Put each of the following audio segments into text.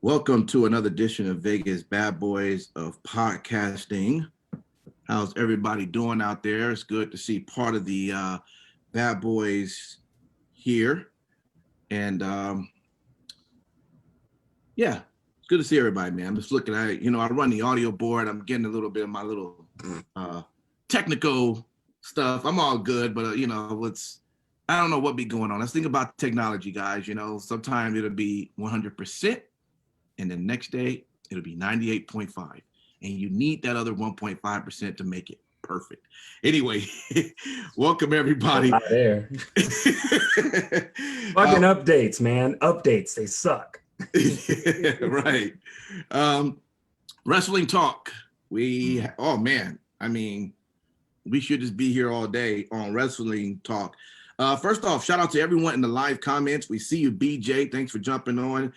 Welcome to another edition of Vegas Bad Boys of podcasting. How's everybody doing out there? It's good to see part of the Bad Boys here. And yeah, it's good to see everybody, man. I'm just looking at it. I run the audio board. I'm getting a little bit of my little technical stuff. I'm all good, but I don't know what be going on. Let's think about technology, guys. Sometimes it'll be 100%. And the next day, it'll be 98.5. And you need that other 1.5% to make it perfect. Anyway, welcome everybody. Not there. Fucking updates, man. Updates, they suck. Right. Wrestling talk. We should just be here all day on wrestling talk. First off, shout out to everyone in the live comments. We see you, BJ. Thanks for jumping on.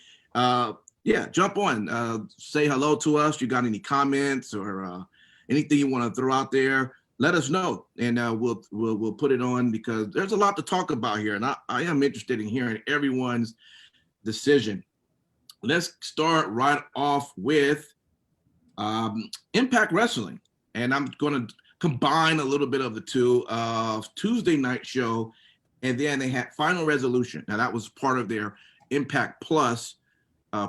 Yeah, jump on, say hello to us. You got any comments or anything you want to throw out there, let us know, and we'll put it on because there's a lot to talk about here, and I am interested in hearing everyone's decision. Let's start right off with Impact Wrestling, and I'm going to combine a little bit of the two of Tuesday night show, and then they had Final Resolution. Now that was part of their Impact Plus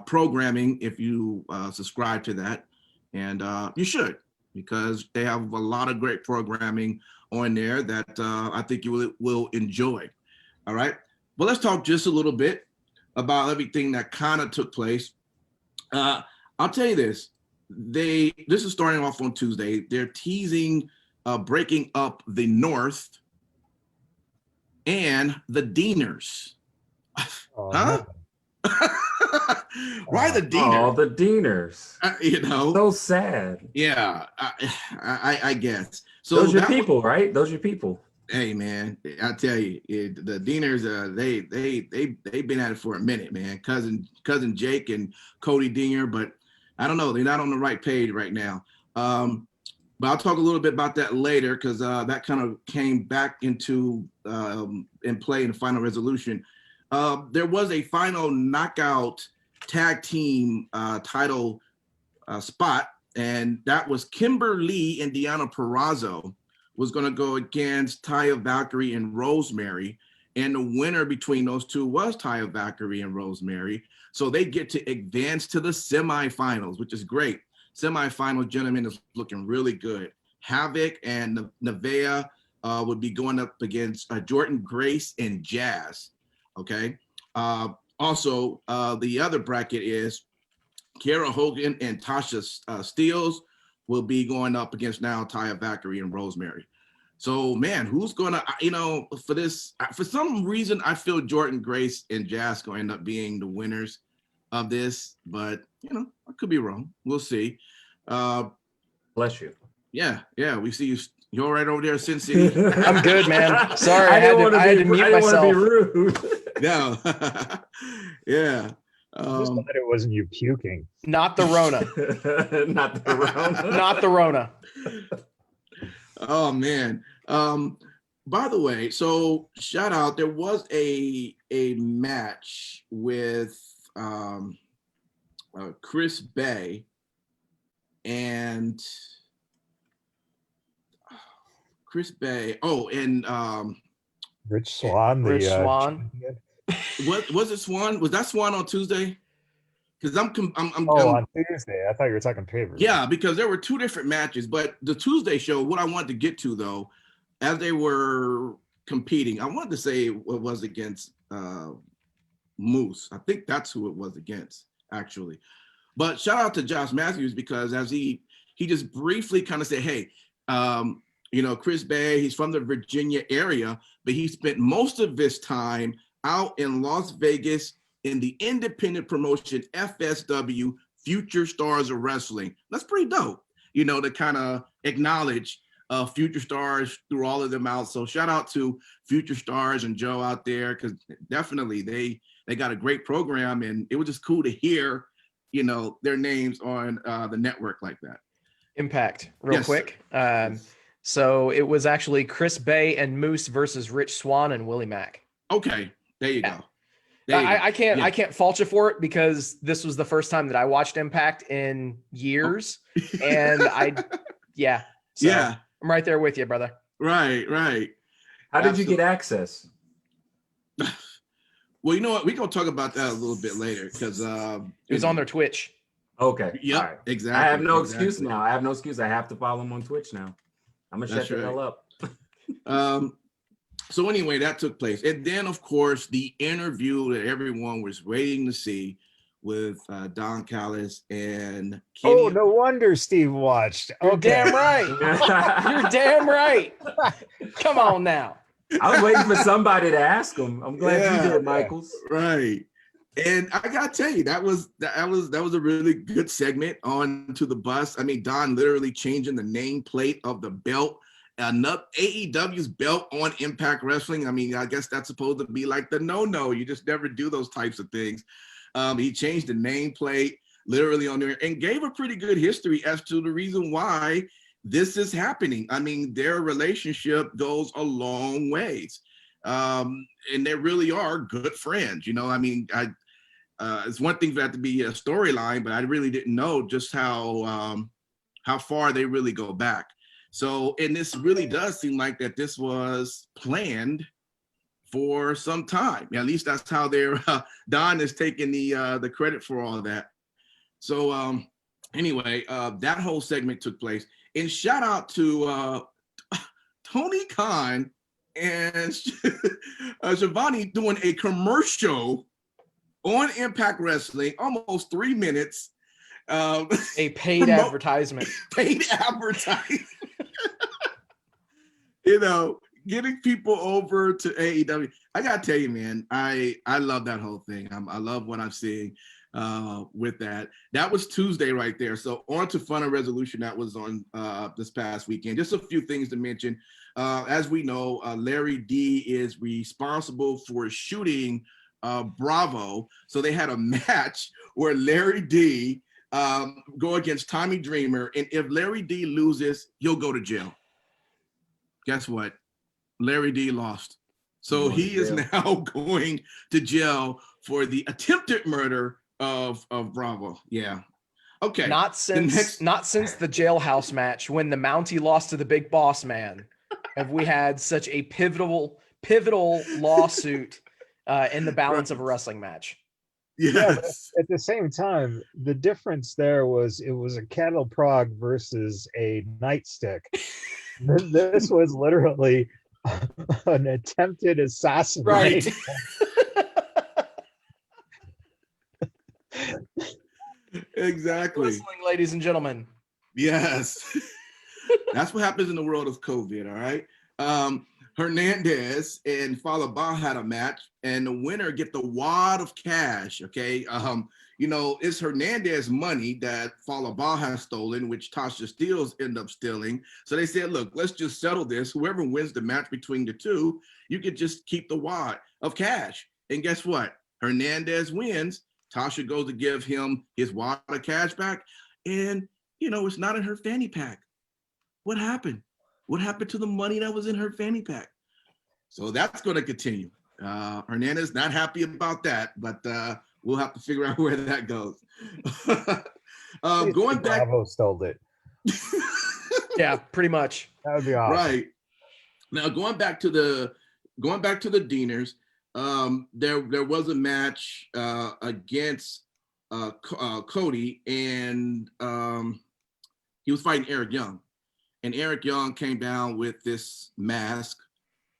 programming, if you subscribe to that, and you should, because they have a lot of great programming on there that I think you will enjoy. All right, well, let's talk just a little bit about everything that kind of took place. I'll tell you this, this is starting off on Tuesday. They're teasing breaking up the North and the Deaners. Huh? Why the Deaners? Oh, the Deaners. So sad. Yeah, I guess. So those are your people, right? Those are your people. Hey, man, I tell you, the Deaners, they've been at it for a minute, man. Cousin Jake and Cody Deaner, but I don't know, they're not on the right page right now. But I'll talk a little bit about that later because that kind of came back into in play in the Final Resolution. There was a final knockout tag team title spot, and that was Kimber Lee and Deonna Purrazzo was going to go against Taya Valkyrie and Rosemary, and the winner between those two was Taya Valkyrie and Rosemary. So they get to advance to the semifinals, which is great. Semifinals, gentlemen, is looking really good. Havoc and Nevaeh would be going up against Jordan Grace and Jazz. Okay. Also, the other bracket is Kiera Hogan and Tasha Steelz will be going up against now Taya Valkyrie and Rosemary. So, man, who's going to, for this, for some reason, I feel Jordan Grace and Jazz going to end up being the winners of this, but, I could be wrong. We'll see. Bless you. Yeah. We see you. You're right over there, Sin City. I'm good, man. Sorry, I had to mute myself. I didn't want to be rude. No. Yeah. Just glad it wasn't you puking. Not the Rona. Not the Rona. Not the Rona. Oh, man. By the way, so shout out, there was a match with Chris Bay and Chris Bay. Oh, and Rich Swann. Rich Swann. What was it? Swan? Was that Swan on Tuesday? Because I'm on Tuesday. I thought you were talking pay-per-view. Yeah, because there were two different matches, but the Tuesday show, what I wanted to get to though, as they were competing, I wanted to say it was against Moose. I think that's who it was against, actually. But shout out to Josh Matthews, because as he just briefly kind of said, hey, Chris Bay, he's from the Virginia area, but he spent most of his time out in Las Vegas in the independent promotion FSW, Future Stars of Wrestling. That's pretty dope, to kind of acknowledge Future Stars through all of them out. So shout out to Future Stars and Joe out there, because definitely they got a great program, and it was just cool to hear, their names on the network like that. Impact, real quick. So it was actually Chris Bay and Moose versus Rich Swann and Willie Mack. Okay, there you go. There you go. I can't Yeah. I can't fault you for it because this was the first time that I watched Impact in years, and yeah, so Yeah. I'm right there with you, brother. Right. How did you get access? Well, you know what? We're gonna talk about that a little bit later because It was on their Twitch. Okay. Yep, All right. exactly. I have no excuse exactly. now. I have no excuse. I have to follow him on Twitch now. I'm gonna That's shut the hell right. up. So anyway, that took place, and then of course the interview that everyone was waiting to see with Don Callis and Kenny. Oh, no wonder Steve watched. You're Okay. damn right. You're damn right. Come on now. I was waiting for somebody to ask him. I'm glad you did, Michaels. Right. And I gotta tell you, that was a really good segment on to the bus. I mean, Don literally changing the nameplate of the belt, another AEW's belt on Impact Wrestling. I mean, I guess that's supposed to be like the no. You just never do those types of things. He changed the nameplate literally on there and gave a pretty good history as to the reason why this is happening. I mean, their relationship goes a long ways. And they really are good friends. You know, I mean, it's one thing for that to be a storyline, but I really didn't know just how far they really go back. So, and this really does seem like that this was planned for some time. At least that's how they're Don is taking the credit for all of that. So anyway, that whole segment took place. And shout out to Tony Khan and Shivani doing a commercial on Impact Wrestling, almost 3 minutes. A paid advertisement. Paid advertising. You know, getting people over to AEW. I gotta tell you, man, I love that whole thing. I love what I'm seeing with that. That was Tuesday right there. So on to Fun and Resolution that was on this past weekend. Just a few things to mention. As we know, Larry D is responsible for shooting Bravo. So they had a match where Larry D go against Tommy Dreamer, and if Larry D loses, he'll go to jail. Guess what? Larry D lost. So he is now going to jail for the attempted murder of Bravo. Yeah. Okay. Not since the jailhouse match when the Mountie lost to the Big Boss Man have we had such a pivotal lawsuit in the balance of a wrestling match. Yes. Yeah, but at the same time, the difference there was it was a cattle prod versus a nightstick. This was literally an attempted assassination. Right. Exactly. Wrestling, ladies and gentlemen. Yes. That's what happens in the world of COVID, all right? Hernandez and Falaba had a match, and the winner get the wad of cash, okay? You know, it's Hernandez money that Falaba has stolen, which Tasha Steelz ended up stealing. So they said, look, let's just settle this. Whoever wins the match between the two, you could just keep the wad of cash. And guess what? Hernandez wins. Tasha goes to give him his wad of cash back. And, you know, it's not in her fanny pack. What happened? What happened to the money that was in her fanny pack? So that's going to continue. Hernandez not happy about that, but we'll have to figure out where that goes. Going back, Bravo stole it. Yeah, pretty much. That would be awesome. Right. Now going back to the Deaners, there was a match against Cody, and he was fighting Eric Young. And Eric Young came down with this mask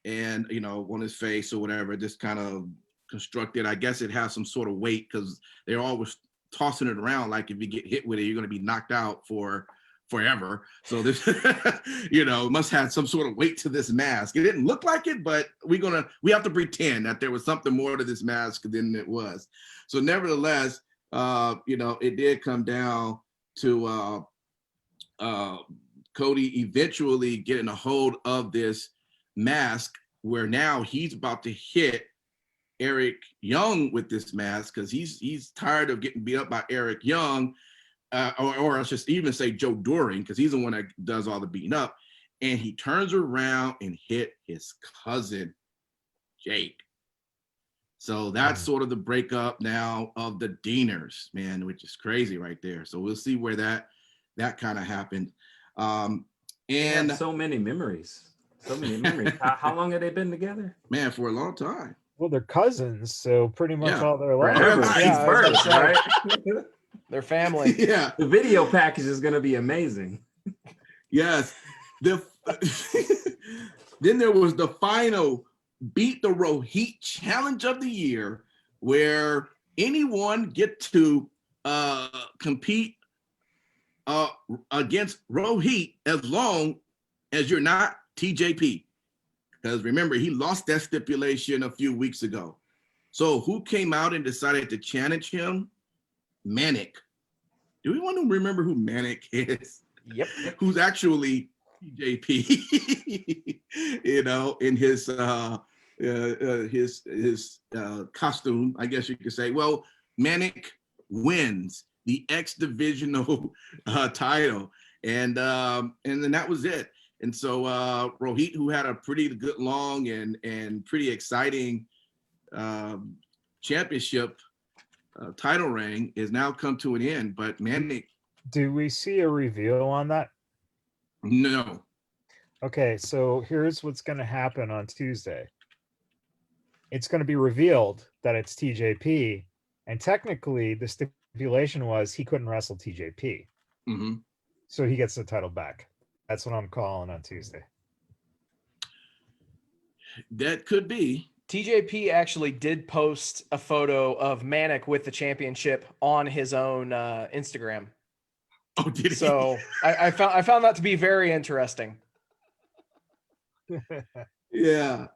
and, you know, on his face or whatever, just kind of constructed. I guess it has some sort of weight because they're always tossing it around like if you get hit with it, you're going to be knocked out for forever. So this, you know, must have some sort of weight to this mask. It didn't look like it, but we have to pretend that there was something more to this mask than it was. So nevertheless, you know, it did come down to Cody eventually getting a hold of this mask, where now he's about to hit Eric Young with this mask because he's tired of getting beat up by Eric Young, or I should even say Joe Doring, because he's the one that does all the beating up. And he turns around and hit his cousin, Jake. So that's sort of the breakup now of the Deaners, man, which is crazy right there. So we'll see where that kind of happened. And so many memories. So many memories. How long have they been together? Man, for a long time. Well, they're cousins, so pretty much all their lives. Forever. Yeah, First, right? Their family. Yeah. The video package is going to be amazing. Yes. Then there was the final Beat the Rohit Challenge of the Year, where anyone get to compete against Rohit as long as you're not TJP. Because remember, he lost that stipulation a few weeks ago. So who came out and decided to challenge him? Manic. Do we want to remember who Manic is? Yep. Who's actually TJP, in his costume, I guess you could say. Well, Manic wins the X divisional title, and then that was it. And so Rohit, who had a pretty good, long and pretty exciting championship title reign, is now come to an end. But Manic, do we see a reveal on that? No. Okay, so here's what's going to happen on Tuesday. It's going to be revealed that it's TJP, and technically the stipulation was he couldn't wrestle TJP. Mm-hmm. So he gets the title back. That's what I'm calling on Tuesday. That could be. TJP actually did post a photo of Manic with the championship on his own Instagram. Oh, did he? So I found that to be very interesting. Yeah.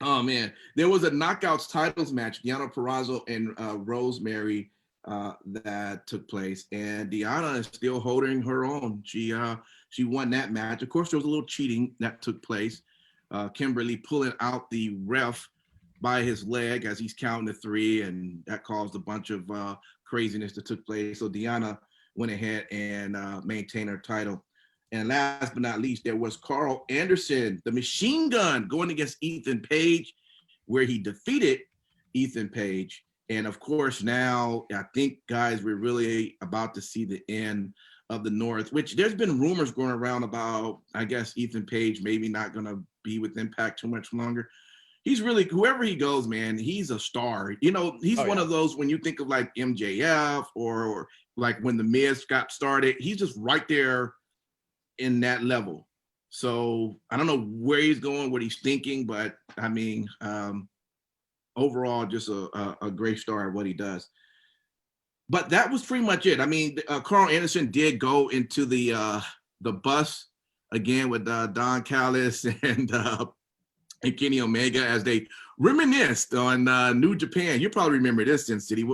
Oh man, there was a knockouts titles match, Deonna Purrazzo and Rosemary, that took place, and Deonna is still holding her own. She won that match. Of course, there was a little cheating that took place. Kimberly pulling out the ref by his leg as he's counting to 3, and that caused a bunch of craziness that took place. So Deonna went ahead and maintained her title. And last but not least, there was Carl Anderson, the machine gun, going against Ethan Page, where he defeated Ethan Page. And of course, now I think, guys, we're really about to see the end of the North, which there's been rumors going around about, I guess, Ethan Page maybe not going to be with Impact too much longer. He's really, whoever he goes, man, he's a star. He's one of those, when you think of like MJF or like when the Miz got started, he's just right there in that level. So I don't know where he's going, what he's thinking, but I mean, overall, just a great star at what he does. But that was pretty much it. I mean, Carl Anderson did go into the bus again with Don Callis and Kenny Omega as they reminisced on New Japan. You probably remember this, Sin City.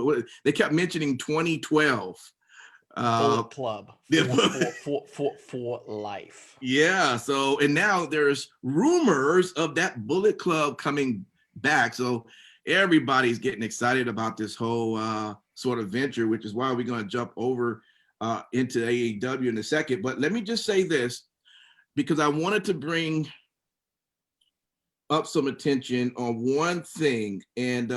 They kept mentioning 2012. Bullet Club for life. Yeah. So, and now there's rumors of that Bullet Club coming back. So everybody's getting excited about this whole sort of venture, which is why we're going to jump over into AEW in a second. But let me just say this, because I wanted to bring up some attention on one thing, and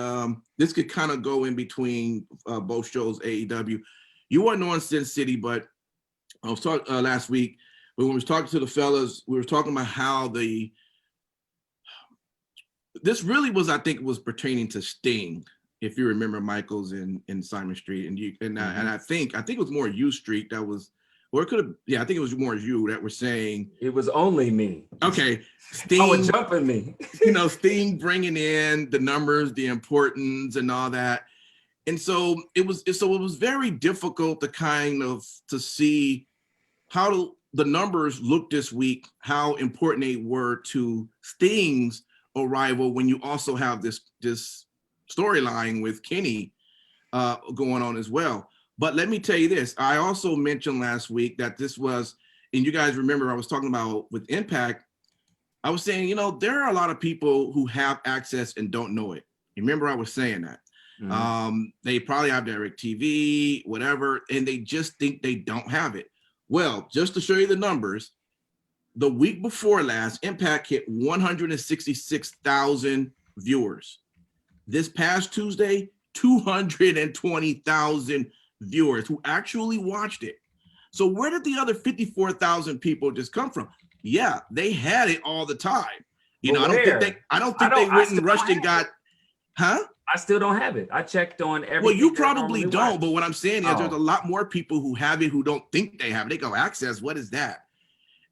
this could kind of go in between both shows, AEW. You weren't on Sin City, but I was talking last week when we was talking to the fellas. We were talking about how this really was, I think, was pertaining to Sting, if you remember Michaels in Simon Street, and I think it was more you Street that was, or it could have, I think it was more you that were saying it was only me. Okay, Sting. Oh, jumping me. Sting bringing in the numbers, the importance, and all that. And so it was very difficult to see how the numbers looked this week, how important they were to Sting's arrival when you also have this storyline with Kenny going on as well. But let me tell you this, I also mentioned last week that this was, and you guys remember I was talking about with Impact, I was saying, there are a lot of people who have access and don't know it. Remember I was saying that. Mm-hmm. They probably have DirecTV, whatever, and they just think they don't have it. Well, just to show you the numbers, the week before last, Impact hit 166,000 viewers. This past Tuesday, 220,000 viewers who actually watched it. So where did the other 54,000 people just come from? Yeah, they had it all the time. You know, I don't think they went and rushed and got, huh? I still don't have it. I checked on everything. Well, you probably don't, but what I'm saying is there's a lot more people who have it who don't think they have it. They go, access, what is that?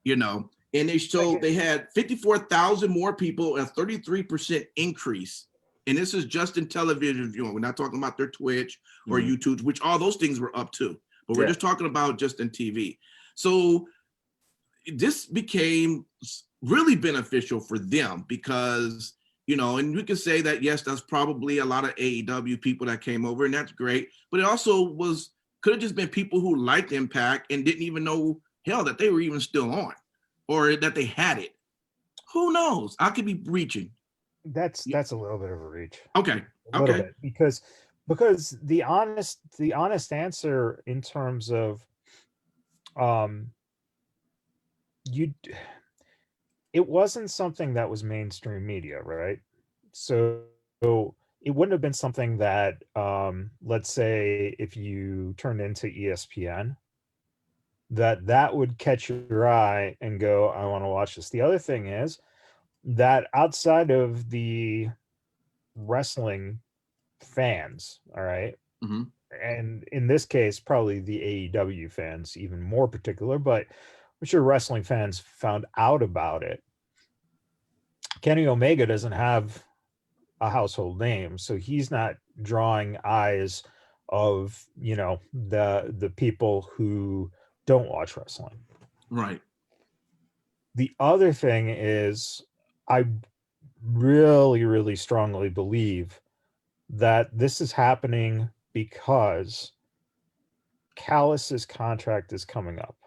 You know, and they had 54,000 more people, a 33% increase. And this is just in television viewing. We're not talking about their Twitch or YouTube, which all those things were up too. But we're just talking about just in TV. So this became really beneficial for them because, you know, and we can say that, yes, that's probably a lot of AEW people that came over, and that's great. But it also could have just been people who liked Impact and didn't even know, hell, that they were even still on or that they had it. Who knows? I could be reaching. That's a little bit of a reach. Okay. A little bit, because the honest answer in terms of it wasn't something that was mainstream media, right? So it wouldn't have been something that let's say if you turned into ESPN, that would catch your eye and go, I want to watch this. The other thing is that outside of the wrestling fans, all right, and in this case probably the AEW fans even more particular, but I'm sure wrestling fans found out about it. Kenny Omega doesn't have a household name, so he's not drawing eyes of, you know, the people who don't watch wrestling. Right. The other thing is, I really, really strongly believe that this is happening because Callis's contract is coming up.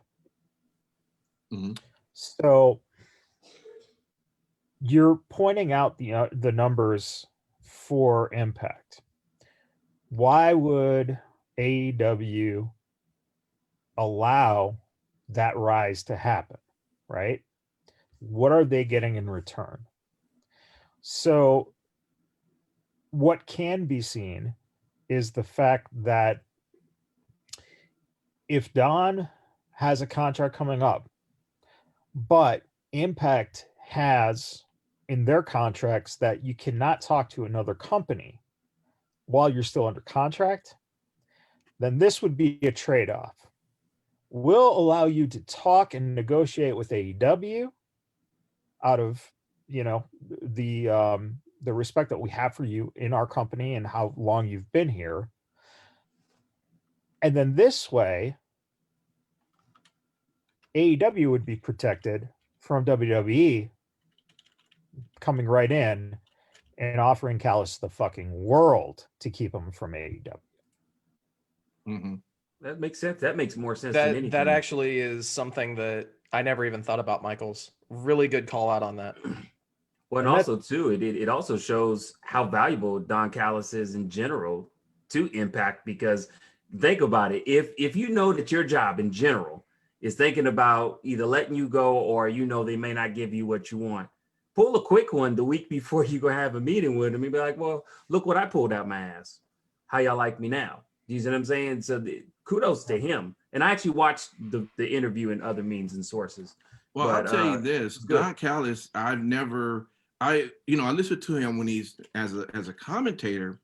So you're pointing out the numbers for Impact. Why would AEW allow that rise to happen, right? What are they getting in return? So what can be seen is the fact that if Don has a contract coming up, but Impact has in their contracts that you cannot talk to another company while you're still under contract, then this would be a trade-off. We'll allow you to talk and negotiate with AEW out of, you know, the respect that we have for you in our company and how long you've been here. And then this way, AEW would be protected from WWE coming right in and offering Callis the fucking world to keep him from AEW. That makes sense. That makes more sense than anything. That actually is something that I never even thought about, Michaels. Really good call out on that. Well, and also too, it also shows how valuable Don Callis is in general to Impact, because think about it. If you know that your job in general is thinking about either letting you go or, you know, they may not give you what you want, pull a quick one the week before you go have a meeting with them and be like, well, look what I pulled out my ass. How y'all like me now? You see what I'm saying? So kudos to him. And I actually watched the interview in other means and sources. Well, I'll tell you this, Don Callis, I listened to him when he's as a commentator,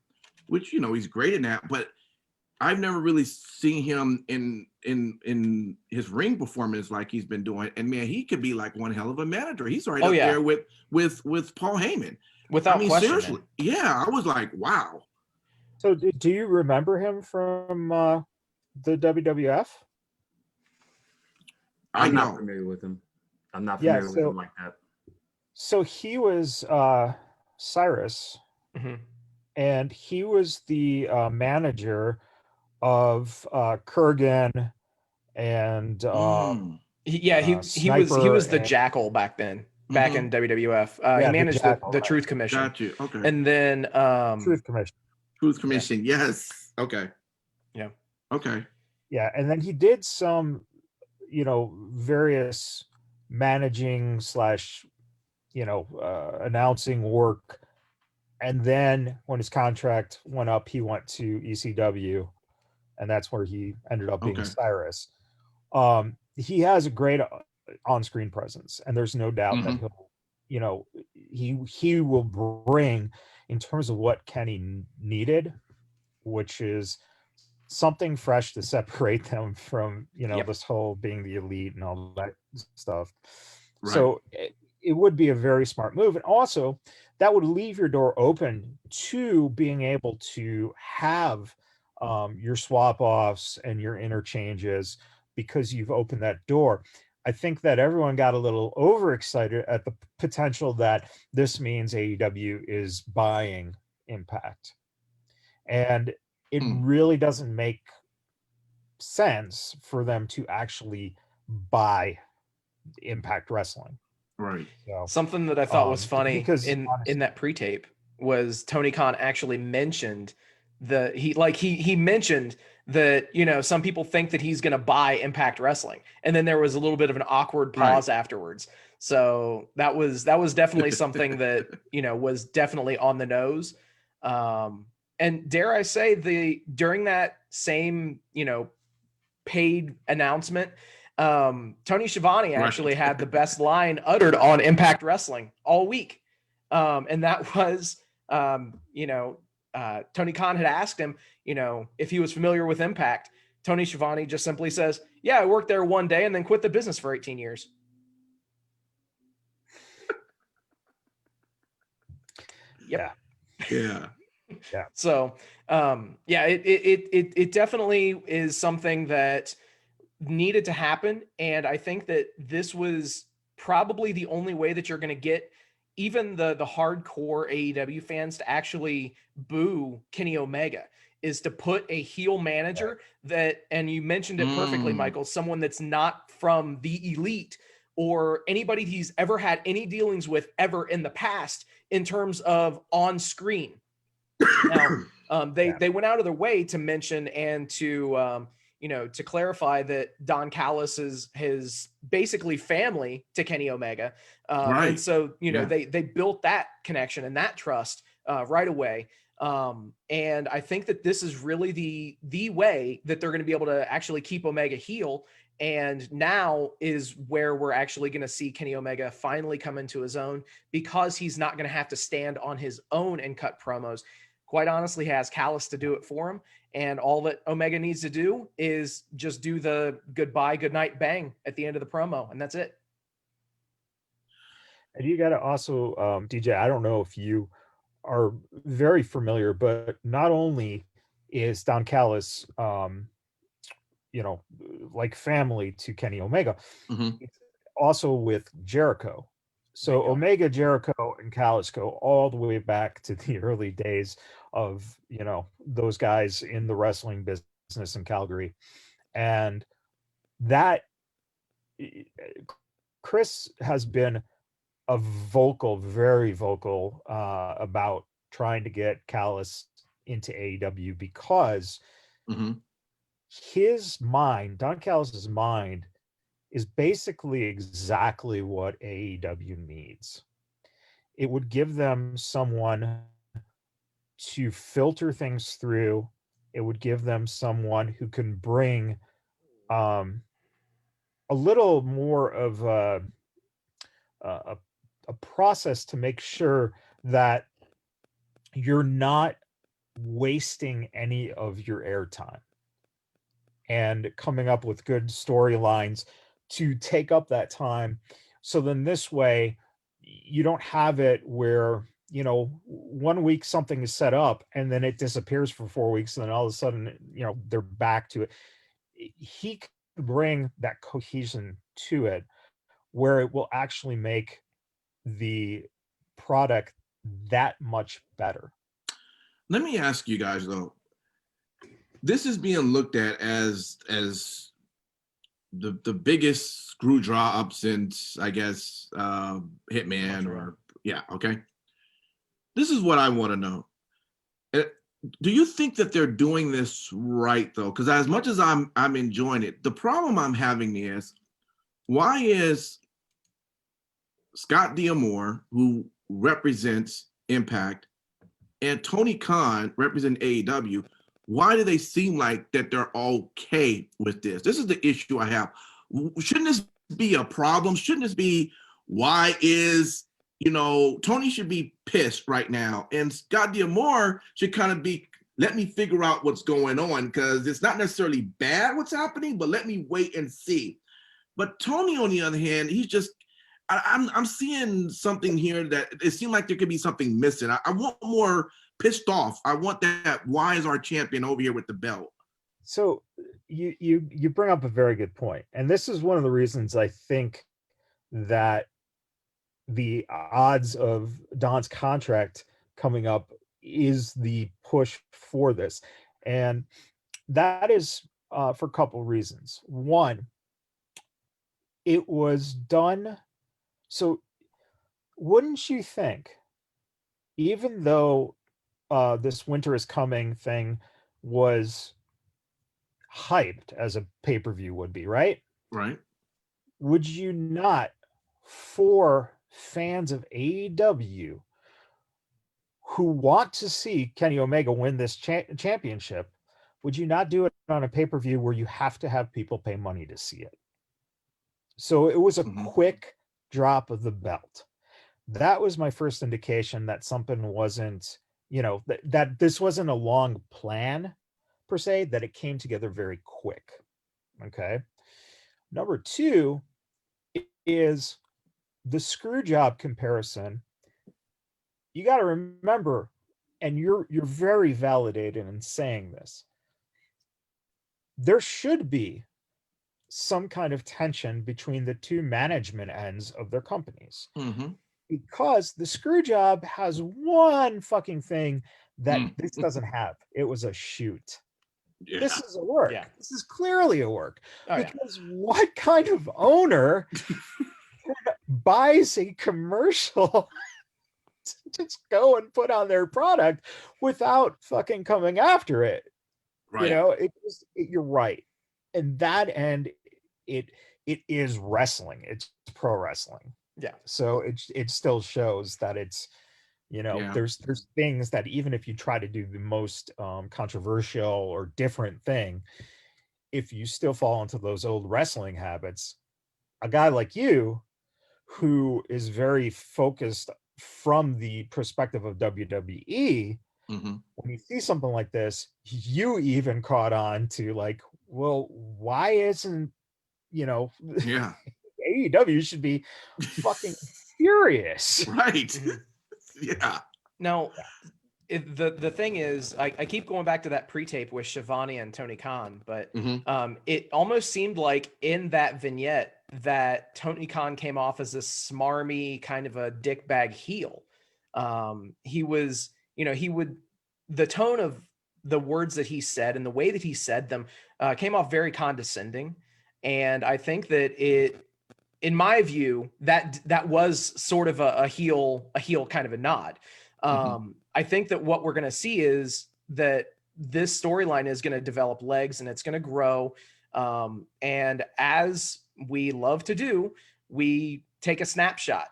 which, you know, he's great in that, but I've never really seen him in his ring performance like he's been doing. And man, he could be like one hell of a manager. He's right up there with Paul Heyman. Without question. Seriously. Yeah, I was like, wow. So do you remember him from the WWF? I'm not familiar with him. I'm not familiar with him like that. So he was Cyrus, and he was the manager of Kurgan and he was the Jackal back then, back in WWF. He managed the Truth Commission. Got you. Okay. And then Truth Commission. Yes. Okay. Yeah. Okay. Yeah, and then he did some, you know, various managing / announcing work And then when his contract went up, he went to ECW, and that's where he ended up being Okay. Cyrus. He has a great on-screen presence, and there's no doubt that he'll, you know, he will bring in terms of what Kenny needed, which is something fresh to separate them from, you know, this whole being the elite and all that stuff. Right. So it would be a very smart move. And also that would leave your door open to being able to have your swap offs and your interchanges, because you've opened that door. I think that everyone got a little overexcited at the potential that this means AEW is buying Impact. And it really doesn't make sense for them to actually buy Impact Wrestling. Right. So, something that I thought was funny because in honestly, that pre-tape was Tony Khan actually mentioned he mentioned that, you know, some people think that he's going to buy Impact Wrestling, and then there was a little bit of an awkward pause afterwards. So that was definitely something that, you know, was definitely on the nose. And dare I say, during that same, you know, paid announcement, Tony Schiavone actually had the best line uttered on Impact Wrestling all week. And that was, you know, Tony Khan had asked him, you know, if he was familiar with Impact. Tony Schiavone just simply says, yeah, I worked there one day and then quit the business for 18 years. Yeah. Yeah. Yeah. So, yeah, it definitely is something that needed to happen. And I think that this was probably the only way that you're going to get even the hardcore AEW fans to actually boo Kenny Omega, is to put a heel manager that, and you mentioned it perfectly, Michael, someone that's not from the elite or anybody he's ever had any dealings with ever in the past in terms of on screen. Now, they went out of their way to mention and to, you know, to clarify that Don Callis is his basically family to Kenny Omega. And so, you know, they built that connection and that trust right away. And I think that this is really the way that they're going to be able to actually keep Omega heel. And now is where we're actually going to see Kenny Omega finally come into his own, because he's not going to have to stand on his own and cut promos. Quite honestly, has Callis to do it for him. And all that Omega needs to do is just do the goodbye, good night, bang at the end of the promo. And that's it. And you got to also, DJ, I don't know if you are very familiar, but not only is Don Callis, you know, like family to Kenny Omega, it's also with Jericho. So Omega, Jericho, and Callis go all the way back to the early days of, you know, those guys in the wrestling business in Calgary. And that Chris has been very vocal about trying to get Callis into AEW, because his mind, Don Callis's mind, is basically exactly what AEW needs. It would give them someone to filter things through. It would give them someone who can bring a little more of a process to make sure that you're not wasting any of your airtime, and coming up with good storylines to take up that time. So then this way you don't have it where, you know, 1 week something is set up and then it disappears for 4 weeks, and then all of a sudden, you know, they're back to it. He can bring that cohesion to it where it will actually make the product that much better. Let me ask you guys though, this is being looked at as the biggest screw draw up since, I guess, Hitman or okay. This is what I want to know. Do you think that they're doing this right though? Because as much as I'm enjoying it, the problem I'm having is, why is Scott D'Amore, who represents Impact, and Tony Khan representing AEW, why do they seem like that they're okay with this? This is the issue I have. Shouldn't this be a problem? Shouldn't this be, why is, Tony should be pissed right now, and Scott D'Amore should kind of be, let me figure out what's going on, because it's not necessarily bad what's happening, but let me wait and see. But Tony, on the other hand, he's just, I'm seeing something here that it seemed like there could be something missing. I want more pissed off. I want that, why is our champion over here with the belt? So you bring up a very good point. And this is one of the reasons I think that the odds of Don's contract coming up is the push for this. And that is for a couple of reasons. One, it was done. So wouldn't you think, even though this winter is coming thing was hyped as a pay-per-view would be, right? Right. Would you not, for fans of AEW who want to see Kenny Omega win this championship, would you not do it on a pay-per-view where you have to have people pay money to see it? So it was a quick drop of the belt. That was my first indication that something wasn't, that this wasn't a long plan per se, that it came together very quick. Okay. Number two is the screw job comparison. You got to remember, and you're very validated in saying this, there should be some kind of tension between the two management ends of their companies. Because the screw job has one fucking thing that this doesn't have. It was a shoot. Yeah. This is a work. Yeah. This is clearly a work. Because what kind of owner buys a commercial to just go and put on their product without fucking coming after it? Right. You're right. And that end, it is wrestling. It's pro wrestling. Yeah. So it still shows that it's, there's things that even if you try to do the most controversial or different thing, if you still fall into those old wrestling habits, a guy like you who is very focused from the perspective of WWE, when you see something like this, you even caught on to like, well, why isn't, AEW should be fucking furious. Right. Yeah. Now, the thing is, I keep going back to that pre-tape with Shivani and Tony Khan, but it almost seemed like in that vignette that Tony Khan came off as a smarmy kind of a dickbag heel. He was, the tone of the words that he said and the way that he said them came off very condescending. And I think that in my view, that was sort of a heel kind of a nod. I think that what we're going to see is that this storyline is going to develop legs and it's going to grow. And as we love to do, we take a snapshot,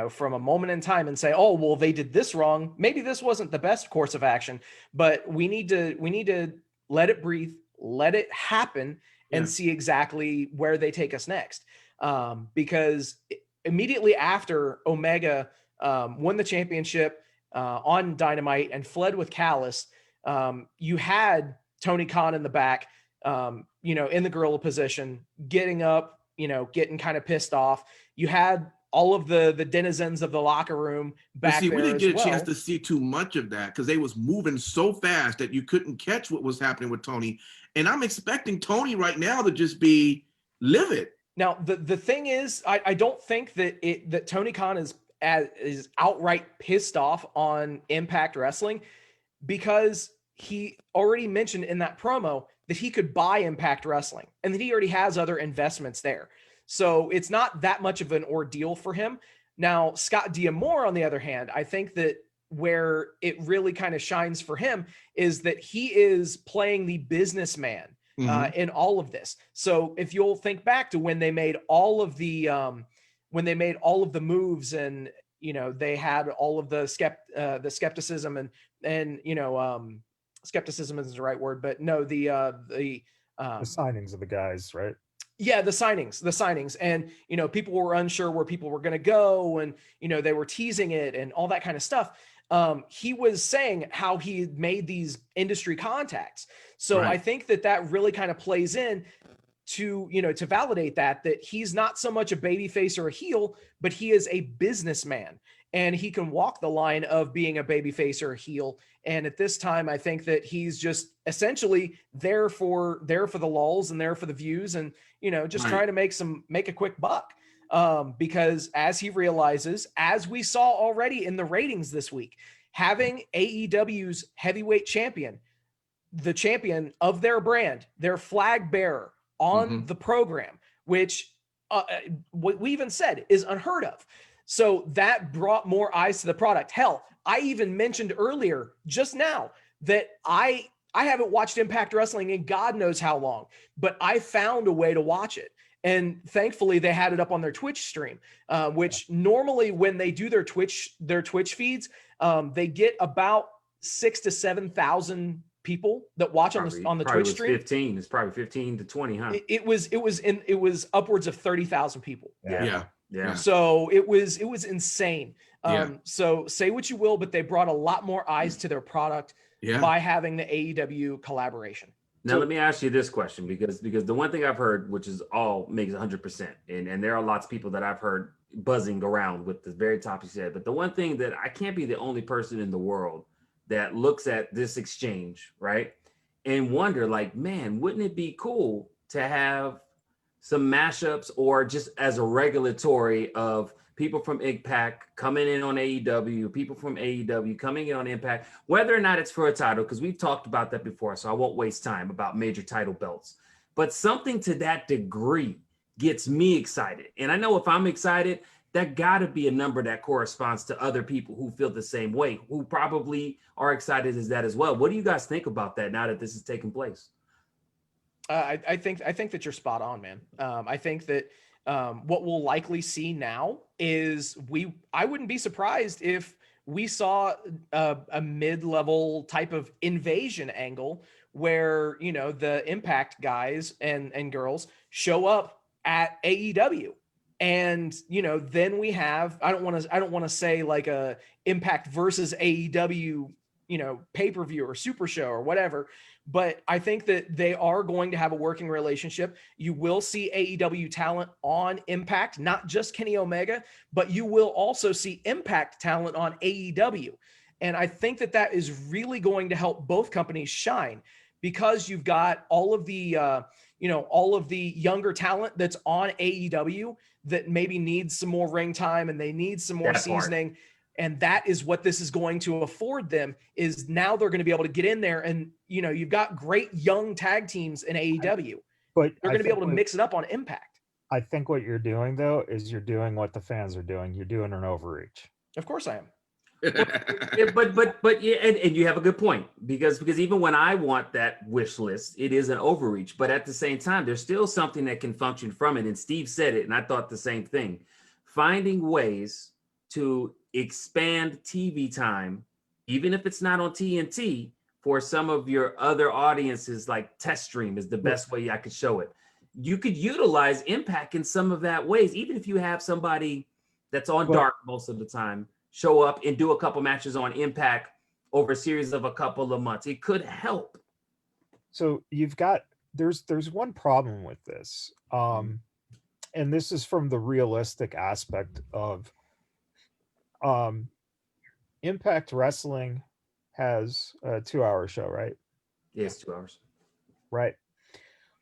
from a moment in time and say, oh, well, they did this wrong. Maybe this wasn't the best course of action, but we need to let it breathe, let it happen, and see exactly where they take us next. Because immediately after Omega won the championship on Dynamite and fled with Callis, you had Tony Khan in the back, in the gorilla position, getting up, getting kind of pissed off. You had all of the denizens of the locker room back there. We didn't get a chance to see too much of that because they was moving so fast that you couldn't catch what was happening with Tony. And I'm expecting Tony right now to just be livid. Now, the thing is, I don't think that Tony Khan is outright pissed off on Impact Wrestling, because he already mentioned in that promo that he could buy Impact Wrestling and that he already has other investments there. So it's not that much of an ordeal for him. Now, Scott D'Amore, on the other hand, I think that where it really kind of shines for him is that he is playing the businessman in all of this. So if you'll think back to when they made all of the moves and, they had all of the skepticism and and skepticism isn't the right word, but no, the signings of the guys, right? Yeah, the signings, and people were unsure where people were going to go, and they were teasing it and all that kind of stuff. He was saying how he made these industry contacts. So Right. I think that really kind of plays in to to validate that he's not so much a baby face or a heel, but he is a businessman, and he can walk the line of being a baby face or a heel. And at this time, I think that he's just essentially there for the lulls and there for the views, and just Right. trying to make a quick buck. Because as he realizes, as we saw already in the ratings this week, having AEW's heavyweight champion, the champion of their brand, their flag bearer on the program, which we even said is unheard of. So that brought more eyes to the product. Hell, I even mentioned earlier just now that I haven't watched Impact Wrestling in God knows how long, but I found a way to watch it. And thankfully they had it up on their Twitch stream, which normally when they do their Twitch feeds, they get about 6,000 to 7,000 people that watch on the Twitch stream. 15. It's probably 15 to 20, huh? It was upwards of 30,000 people. Yeah. So it was insane. So say what you will, but they brought a lot more eyes to their product by having the AEW collaboration. Now, let me ask you this question, because the one thing I've heard, which is all makes 100%, and there are lots of people that I've heard buzzing around with the very top you said, but the one thing that I can't be the only person in the world that looks at this exchange, right, and wonder, like, man, wouldn't it be cool to have some mashups, or just as a regulatory of people from Impact coming in on AEW, people from AEW coming in on Impact, whether or not it's for a title, because we've talked about that before, so I won't waste time about major title belts. But something to that degree gets me excited. And I know if I'm excited, that got to be a number that corresponds to other people who feel the same way, who probably are excited as that as well. What do you guys think about that now that this is taking place? I think that you're spot on, man. I think that what we'll likely see now is I wouldn't be surprised if we saw a mid-level type of invasion angle where, the Impact guys and girls show up at AEW. And, then we have, I don't want to say like a Impact versus AEW, pay-per-view or super show or whatever, but I think that they are going to have a working relationship. You will see AEW talent on Impact, not just Kenny Omega, but you will also see Impact talent on AEW. And I think that is really going to help both companies shine, because you've got all of the, all of the younger talent that's on AEW that maybe needs some more ring time and they need some more seasoning. And that is what this is going to afford them, is now they're going to be able to get in there, and, you've got great young tag teams in AEW, but you're going to be able to mix it up on Impact. I think what you're doing, though, is you're doing what the fans are doing. You're doing an overreach. Of course I am. But yeah, and you have a good point, because even when I want that wish list, it is an overreach. But at the same time, there's still something that can function from it. And Steve said it, and I thought the same thing. Finding ways to expand TV time, even if it's not on TNT, for some of your other audiences, like test stream is the best way I could show it. You could utilize Impact in some of that ways, even if you have somebody that's on dark most of the time show up and do a couple matches on Impact over a series of a couple of months. It could help. So there's one problem with this. And this is from the realistic aspect of Impact Wrestling has a 2-hour show, right? Yes, 2 hours. Right.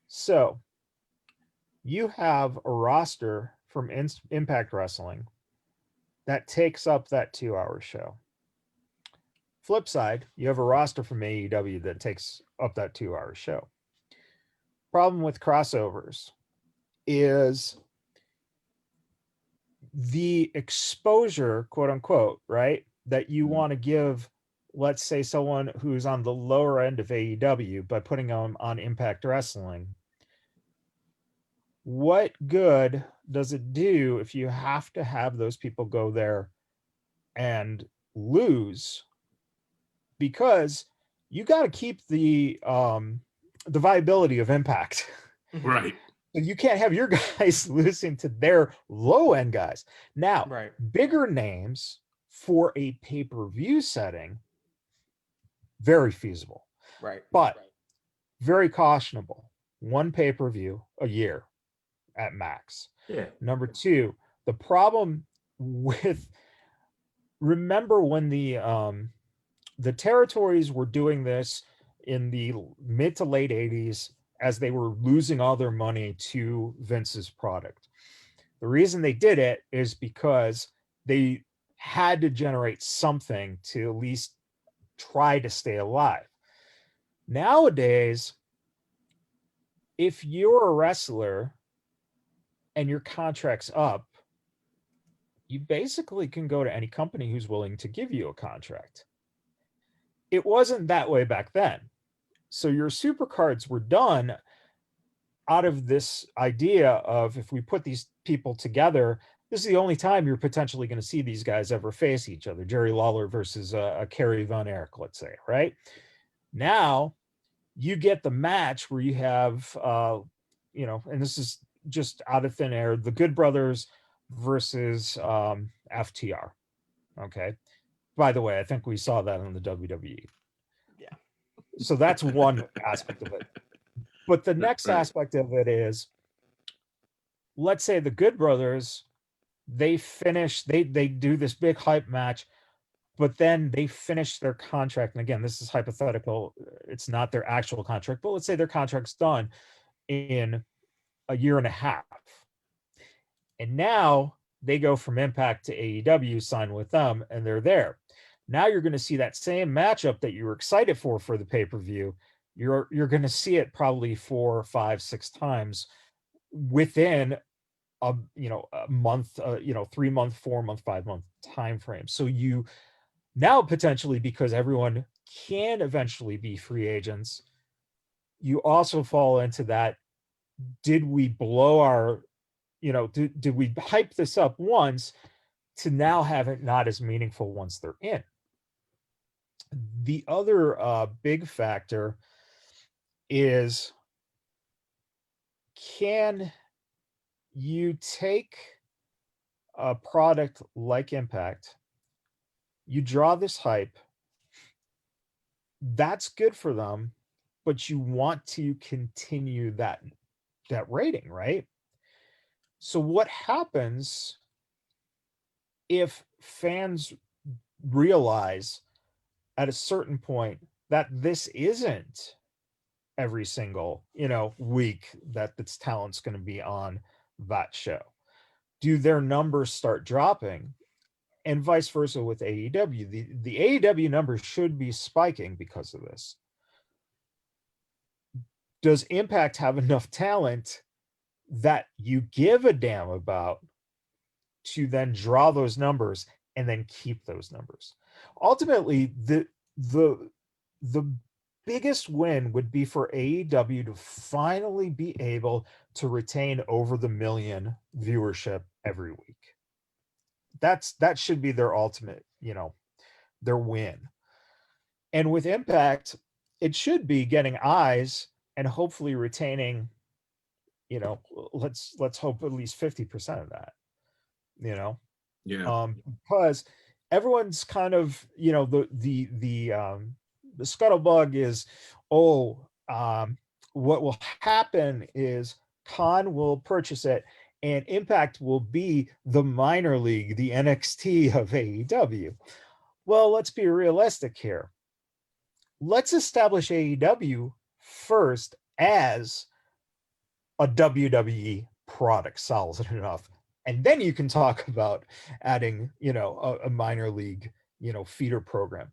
So you have a roster from Impact Wrestling that takes up that 2-hour show. Flip side, you have a roster from AEW that takes up that 2-hour show. Problem with crossovers is the exposure, quote unquote, right, that you want to give, let's say, someone who's on the lower end of AEW by putting them on Impact Wrestling. What good does it do if you have to have those people go there and lose because you got to keep the viability of Impact. Right. You can't have your guys losing to their low end guys. Now, Right. bigger names for a pay-per-view setting, very feasible, Right. but very cautionable. One pay-per-view a year at max. Yeah. Number two, the problem with, remember when the territories were doing this in the mid to late 80s as they were losing all their money to Vince's product. The reason they did it is because they had to generate something to at least try to stay alive. Nowadays, if you're a wrestler and your contract's up, you basically can go to any company who's willing to give you a contract. It wasn't that way back then. So your supercards were done out of this idea of, if we put these people together, this is the only time you're potentially going to see these guys ever face each other. Jerry Lawler versus a Kerry Von Erich, let's say, right? Now you get the match where you have, and this is just out of thin air, the Good Brothers versus FTR. Okay. By the way, I think we saw that on the WWE. Yeah. So that's one aspect of it. But the next aspect of it is, let's say the Good Brothers, they do this big hype match, but then they finish their contract. And again, this is hypothetical. It's not their actual contract, but let's say their contract's done in a year and a half. And now they go from Impact to AEW, sign with them, and they're there. Now you're going to see that same matchup that you were excited for the pay-per-view. You're going to see it probably 4, 5, 6 times within a month, 3 month, 4 month, 5 month time frame. So you now potentially, because everyone can eventually be free agents, you also fall into that. Did we blow our, did we hype this up once to now have it not as meaningful once they're in? The other big factor is, can you take a product like Impact, you draw this hype, that's good for them, but you want to continue that rating, right? So what happens if fans realize at a certain point that this isn't every single, week that this talent's going to be on that show? Do their numbers start dropping? And vice versa with AEW. The AEW numbers should be spiking because of this. Does Impact have enough talent that you give a damn about to then draw those numbers and then keep those numbers? Ultimately, the biggest win would be for AEW to finally be able to retain over the million viewership every week. That should be their ultimate, their win. And with Impact, it should be getting eyes and hopefully retaining, let's hope at least 50% of that, Yeah. Because everyone's kind of, the scuttlebutt is, what will happen is Khan will purchase it and Impact will be the minor league, the NXT of AEW. Well, let's be realistic here. Let's establish AEW first as a WWE product, solid enough. And then you can talk about adding, a minor league, feeder program.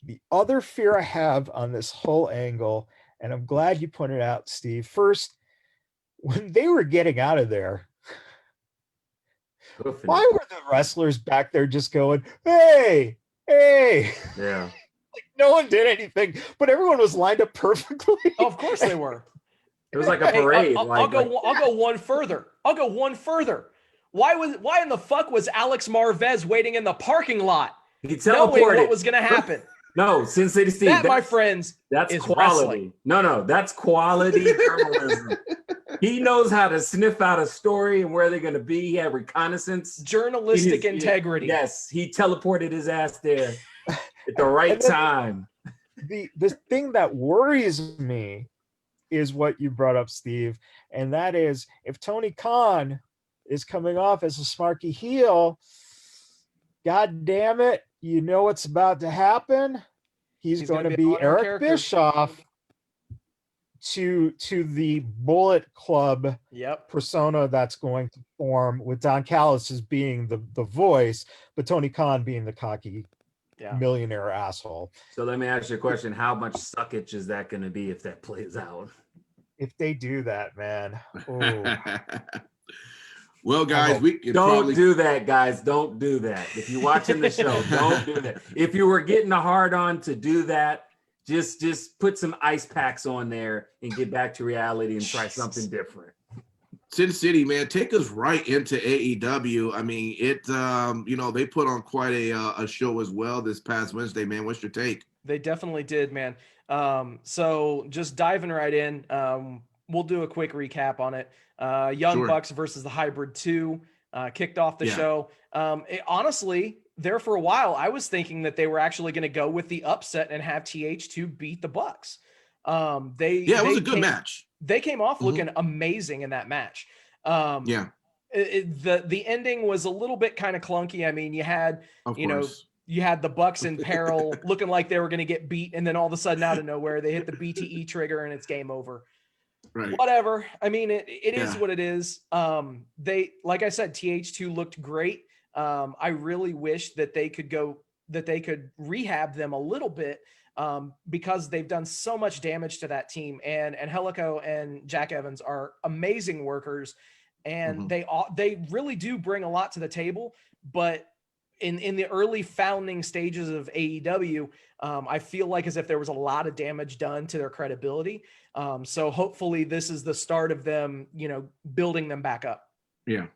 The other fear I have on this whole angle, and I'm glad you pointed out, Steve, first, when they were getting out of there, why were the wrestlers back there just going, hey? Yeah. Like, no one did anything, but everyone was lined up perfectly. Oh, of course they were. It was like a parade. I'll go one further. Why in the fuck was Alex Marvez waiting in the parking lot, He knowing teleported. what was going to happen? No, Sin City Steve. That, my friends, that's is quality. wrestling. No, that's quality journalism. He knows how to sniff out a story and where they're going to be. He had reconnaissance. Journalistic integrity. Yes, he teleported his ass there at the right time. The thing that worries me is what you brought up, Steve, and that is if Tony Khan is coming off as a snarky heel, God damn it, you know what's about to happen? He's going to be Eric character. Bischoff to the Bullet Club persona that's going to form, with Don Callis as being the voice, but Tony Khan being the cocky millionaire asshole. So let me ask you a question. How much suckage is that going to be if that plays out? If they do that, man. Oh. Well, guys, we can don't do that, guys. Don't do that. If you're watching the show, don't do that. If you were getting a hard on to do that, just put some ice packs on there and get back to reality and try something different. Sin City, man, take us right into AEW. I mean, they put on quite a show as well this past Wednesday, man. What's your take? They definitely did, man. So just diving right in, we'll do a quick recap on it. Young Bucks versus the Hybrid 2 kicked off the show. Honestly, there for a while, I was thinking that they were actually going to go with the upset and have TH2 beat the Bucks. It was a good match. They came off looking amazing in that match. The ending was a little bit kind of clunky. I mean, you had the Bucks in peril looking like they were going to get beat. And then all of a sudden out of nowhere, they hit the BTE trigger and it's game over. Right. Whatever. I mean, it is what it is. Like I said, TH2 looked great. I really wish that they could rehab them a little bit, because they've done so much damage to that team, and Helico and Jack Evans are amazing workers, and they really do bring a lot to the table. But in the early founding stages of AEW, I feel like as if there was a lot of damage done to their credibility. So hopefully this is the start of them, building them back up. Yeah.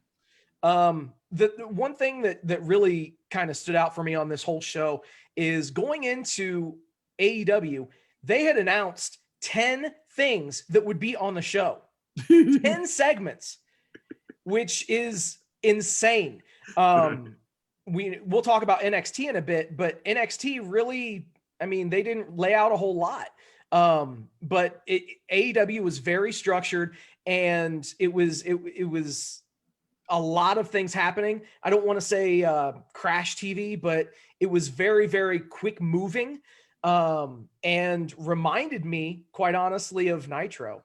The one thing that really kind of stood out for me on this whole show is going into AEW, they had announced 10 things that would be on the show, 10 segments, which is insane. We'll talk about NXT in a bit, but NXT really, I mean, they didn't lay out a whole lot. But AEW was very structured, and it was a lot of things happening. I don't want to say crash TV, but it was very, very quick moving, and reminded me, quite honestly, of Nitro,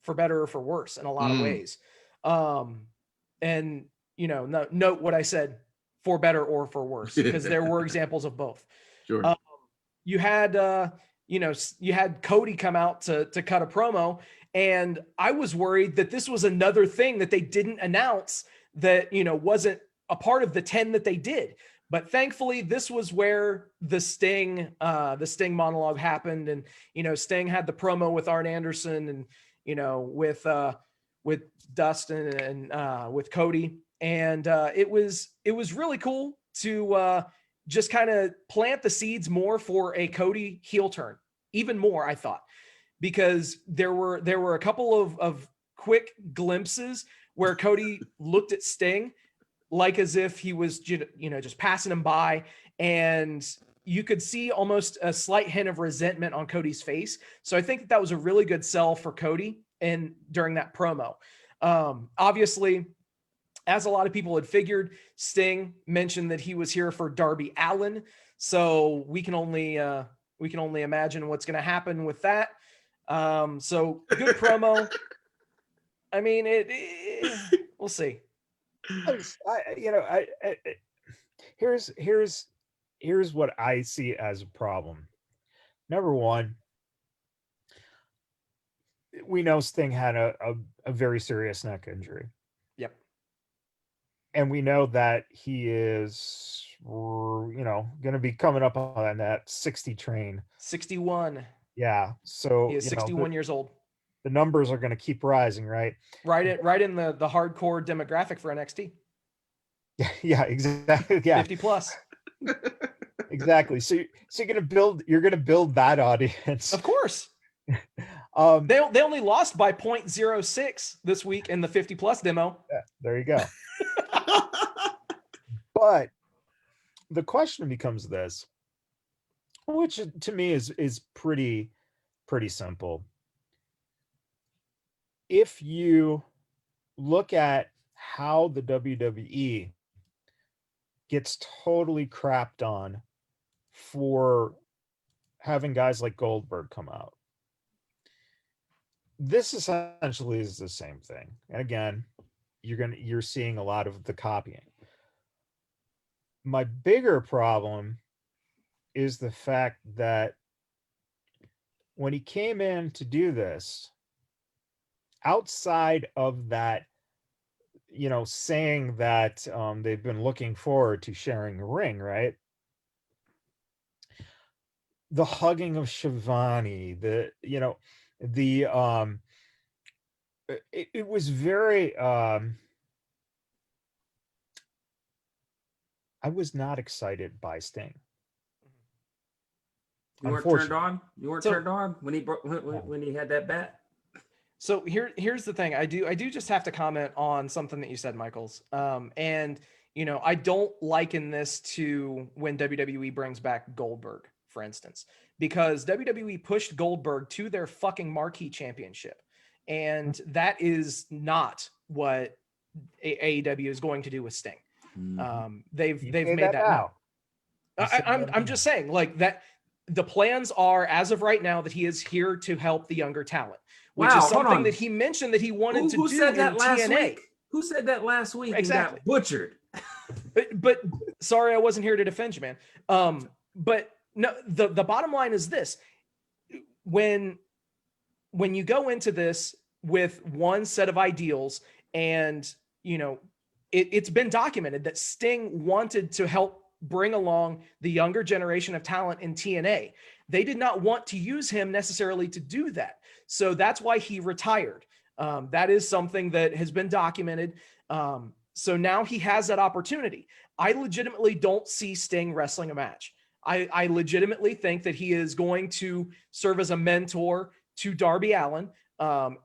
for better or for worse, in a lot of ways. And note what I said, for better or for worse, because there were examples of both. Sure. You had Cody come out to cut a promo, and I was worried that this was another thing that they didn't announce that, wasn't a part of the 10 that they did. But thankfully, this was where the Sting monologue happened, and Sting had the promo with Arn Anderson, and with Dustin and with Cody, and it was really cool to just kind of plant the seeds more for a Cody heel turn, even more, I thought, because there were a couple of quick glimpses where Cody looked at Sting like as if he was, just passing him by, and you could see almost a slight hint of resentment on Cody's face. So I think that was a really good sell for Cody and during that promo. Obviously, as a lot of people had figured, Sting mentioned that he was here for Darby Allin. So we can only imagine what's going to happen with that. So good promo. I mean, we'll see. Here's what I see as a problem. Number one, we know Sting had a very serious neck injury. Yep. And we know that he is, going to be coming up on that 60 train. 61. Yeah. So he is 61 years old. The numbers are going to keep rising, right? Right in the hardcore demographic for NXT. Yeah, exactly. Yeah. 50 plus. Exactly. So you're gonna build that audience. Of course. Um, They only lost by 0.06 this week in the 50 plus demo. yeah, there you go. But the question becomes this, which to me is pretty simple. If you look at how the WWE gets totally crapped on for having guys like Goldberg come out, this essentially is the same thing. And again, you're seeing a lot of the copying. My bigger problem is the fact that when he came in to do this, outside of that, saying that they've been looking forward to sharing a ring, right? The hugging of Shivani, it was very I was not excited by Sting. You weren't turned on? You weren't turned on when he had that bat? So here's the thing. I do just have to comment on something that you said, Michaels. And I don't liken this to when WWE brings back Goldberg, for instance, because WWE pushed Goldberg to their fucking marquee championship. And that is not what AEW is going to do with Sting. They've made that known. I'm just saying, like, that the plans are, as of right now, that he is here to help the younger talent, which is something that he mentioned that he wanted to do said that in last TNA. Week? Who said that last week? Exactly. And got butchered. But sorry, I wasn't here to defend you, man. But no, the bottom line is this: when you go into this with one set of ideals, and it's been documented that Sting wanted to help bring along the younger generation of talent in TNA. They did not want to use him necessarily to do that. So that's why he retired. That is something that has been documented. So now he has that opportunity. I legitimately don't see Sting wrestling a match. I legitimately think that he is going to serve as a mentor to Darby Allin.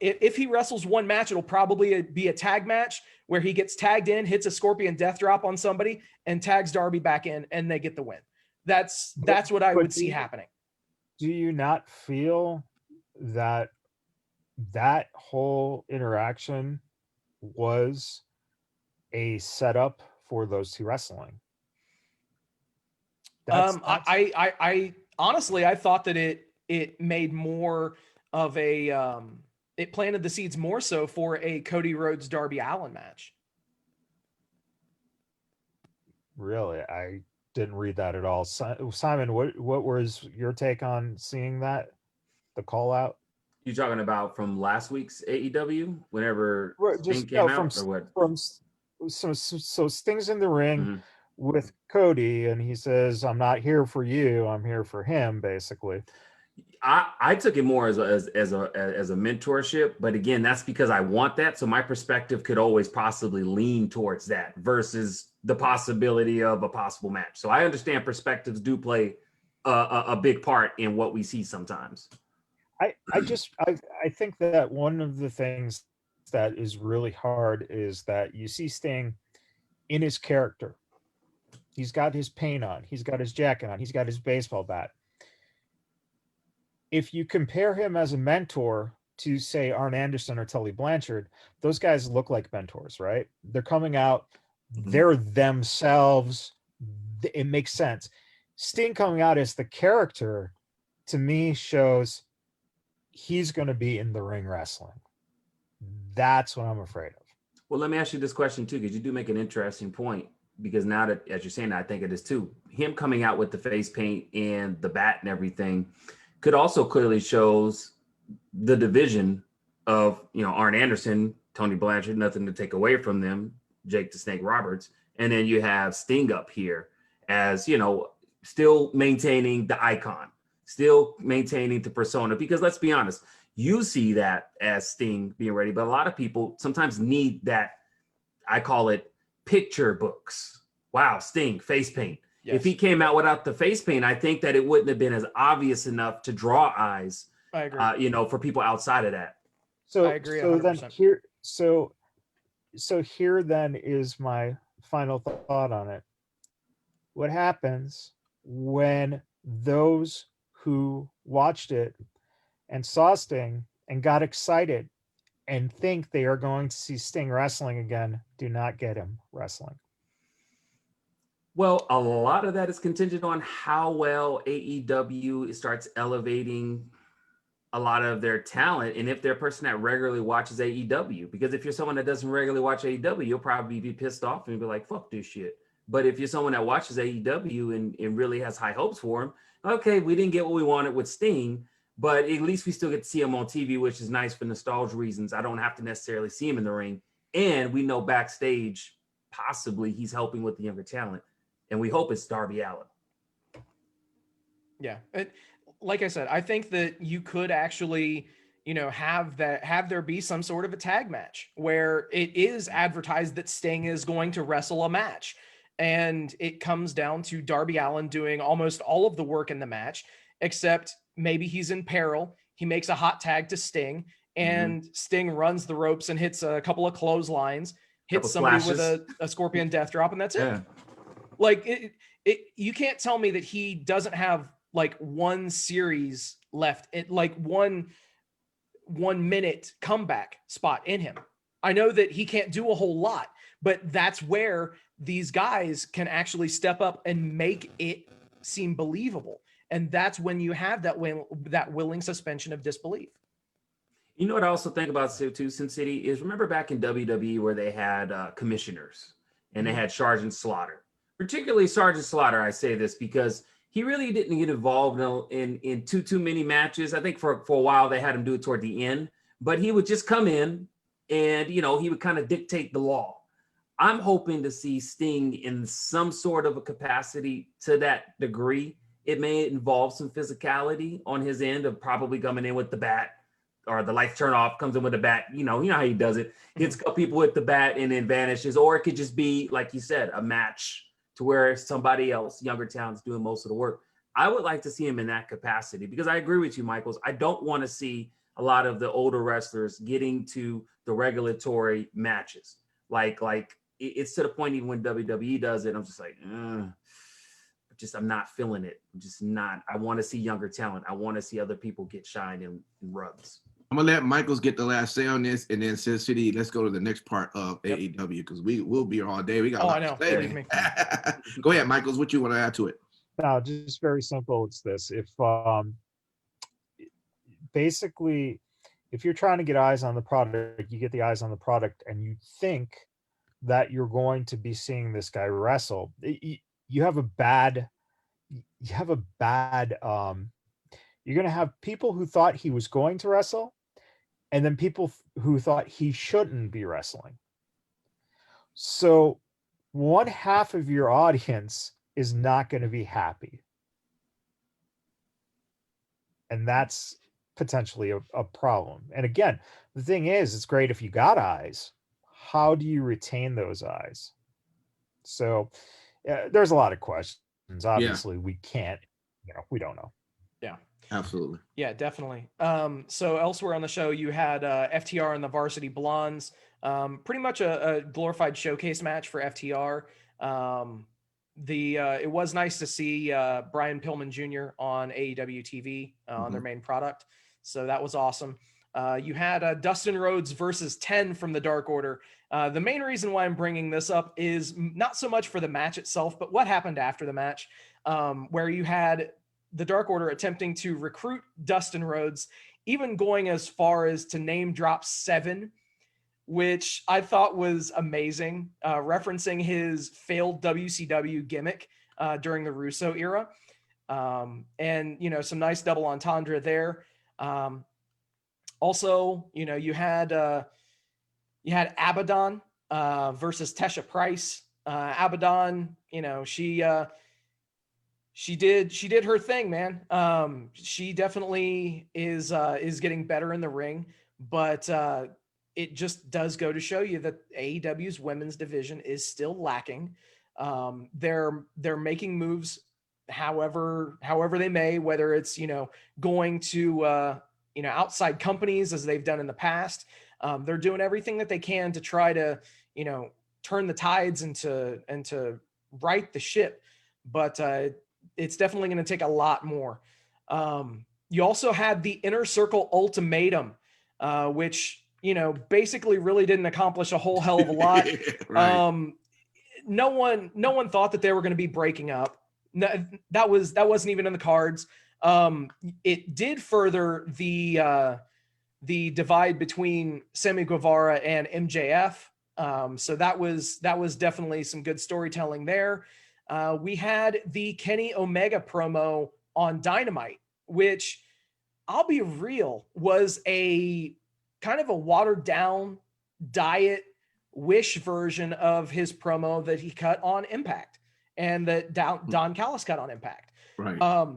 If he wrestles one match, it'll probably be a tag match where he gets tagged in, hits a Scorpion Death Drop on somebody, and tags Darby back in, and they get the win. That's what I would see happening. Do you not feel that whole interaction was a setup for those two wrestling? I honestly, I thought that it made more of a it planted the seeds more so for a Cody Rhodes Darby Allin match. Really? I didn't read that at all. Simon, what was your take on seeing that, the call out? You talking about from last week's AEW, whenever Sting came out, or what? So Sting's in the ring with Cody, and he says, "I'm not here for you. I'm here for him," basically. I took it more as a mentorship, but again, that's because I want that. So my perspective could always possibly lean towards that versus the possibility of a possible match. So I understand perspectives do play a big part in what we see sometimes. I think that one of the things that is really hard is that you see Sting in his character. He's got his paint on, he's got his jacket on, he's got his baseball bat. If you compare him as a mentor to, say, Arn Anderson or Tully Blanchard, those guys look like mentors, right? They're coming out, they're themselves. It makes sense. Sting coming out as the character, to me, shows he's going to be in the ring wrestling. That's what I'm afraid of. Well, let me ask you this question too, because you do make an interesting point. Because now that, as you're saying, I think it is too. Him coming out with the face paint and the bat and everything could also clearly shows the division of, Arn Anderson, Tony Blanchard, nothing to take away from them, Jake the Snake Roberts. And then you have Sting up here as, still maintaining the icon, still maintaining the persona, because let's be honest, you see that as Sting being ready, but a lot of people sometimes need that, I call it picture books. Wow, Sting, face paint. If he came out without the face paint, I think that it wouldn't have been as obvious enough to draw eyes. I agree. For people outside of that. So I agree so then 100%. here so here then is my final thought on it. What happens when those who watched it and saw Sting and got excited and think they are going to see Sting wrestling again do not get him wrestling? Well, a lot of that is contingent on how well AEW starts elevating a lot of their talent, and if they're a person that regularly watches AEW. Because if you're someone that doesn't regularly watch AEW, you'll probably be pissed off and be like, fuck this shit. But if you're someone that watches AEW and really has high hopes for him, okay, we didn't get what we wanted with Sting, but at least we still get to see him on TV, which is nice for nostalgia reasons. I don't have to necessarily see him in the ring. And we know backstage, possibly he's helping with the younger talent. And we hope it's Darby Allin. Yeah. Like I said, I think that you could actually, have there be some sort of a tag match where it is advertised that Sting is going to wrestle a match. And it comes down to Darby Allin doing almost all of the work in the match, except maybe he's in peril. He makes a hot tag to Sting, and Sting runs the ropes and hits a couple of clotheslines, hits somebody with a scorpion death drop, and that's it. Like you can't tell me that he doesn't have like one series left, like one 1 minute comeback spot in him. I know that he can't do a whole lot, but that's where these guys can actually step up and make it seem believable. And that's when you have that willing suspension of disbelief. You know what I also think about too, Sin City, is remember back in WWE where they had commissioners and they had Sergeant Slaughter. Particularly Sergeant Slaughter, I say this because he really didn't get involved in too many matches. I think for a while they had him do it toward the end, but he would just come in and, he would kind of dictate the law. I'm hoping to see Sting in some sort of a capacity to that degree. It may involve some physicality on his end of probably coming in with the bat, or the lights turn off, comes in with the bat. You know how he does it. Hits people with the bat and then vanishes. Or it could just be, like you said, a match to where somebody else, younger talent's doing most of the work. I would like to see him in that capacity because I agree with you, Michaels. I don't want to see a lot of the older wrestlers getting to the regulatory matches. Like it's to the point even when WWE does it, I'm just like, I'm not feeling it. I'm just not. I want to see younger talent. I want to see other people get shine and rubs. I'm gonna let Michaels get the last say on this, and then Sin City, let's go to the next part of AEW because will be here all day. We got a lot to say, man. Go ahead, Michaels. What you want to add to it? No, just very simple. It's this: if basically, if you're trying to get eyes on the product, you get the eyes on the product, and you think that you're going to be seeing this guy wrestle, you have a bad. You're going to have people who thought he was going to wrestle, and then people who thought he shouldn't be wrestling. So one half of your audience is not going to be happy. And that's potentially a problem. And again, the thing is, it's great if you got eyes. How do you retain those eyes? So there's a lot of questions. Obviously, we can't, we don't know. Yeah. Absolutely. Yeah, definitely. So elsewhere on the show, you had FTR and the Varsity Blondes. Pretty much a glorified showcase match for FTR. It was nice to see Brian Pillman Jr. on AEW TV on their main product. So that was awesome. You had Dustin Rhodes versus 10 from the Dark Order. The main reason why I'm bringing this up is not so much for the match itself, but what happened after the match, where you had the Dark Order attempting to recruit Dustin Rhodes, even going as far as to name drop 7, which I thought was amazing, referencing his failed WCW gimmick during the Russo era. And, some nice double entendre there. Also, you had Abaddon versus Tesha Price. Abaddon, she did her thing, man. She definitely is getting better in the ring, but it just does go to show you that AEW's women's division is still lacking. They're making moves however they may, whether it's, going to, outside companies as they've done in the past. They're doing everything that they can to try to, turn the tides and to right the ship. But it's definitely going to take a lot more. You also had the Inner Circle ultimatum, which, basically really didn't accomplish a whole hell of a lot. Right. No one thought that they were going to be breaking up. No, that wasn't even in the cards. It did further the divide between Sammy Guevara and MJF. So that was definitely some good storytelling there. We had the Kenny Omega promo on Dynamite, which, I'll be real, was a kind of a watered down diet wish version of his promo that he cut on Impact and that Don Callis cut on Impact. Right.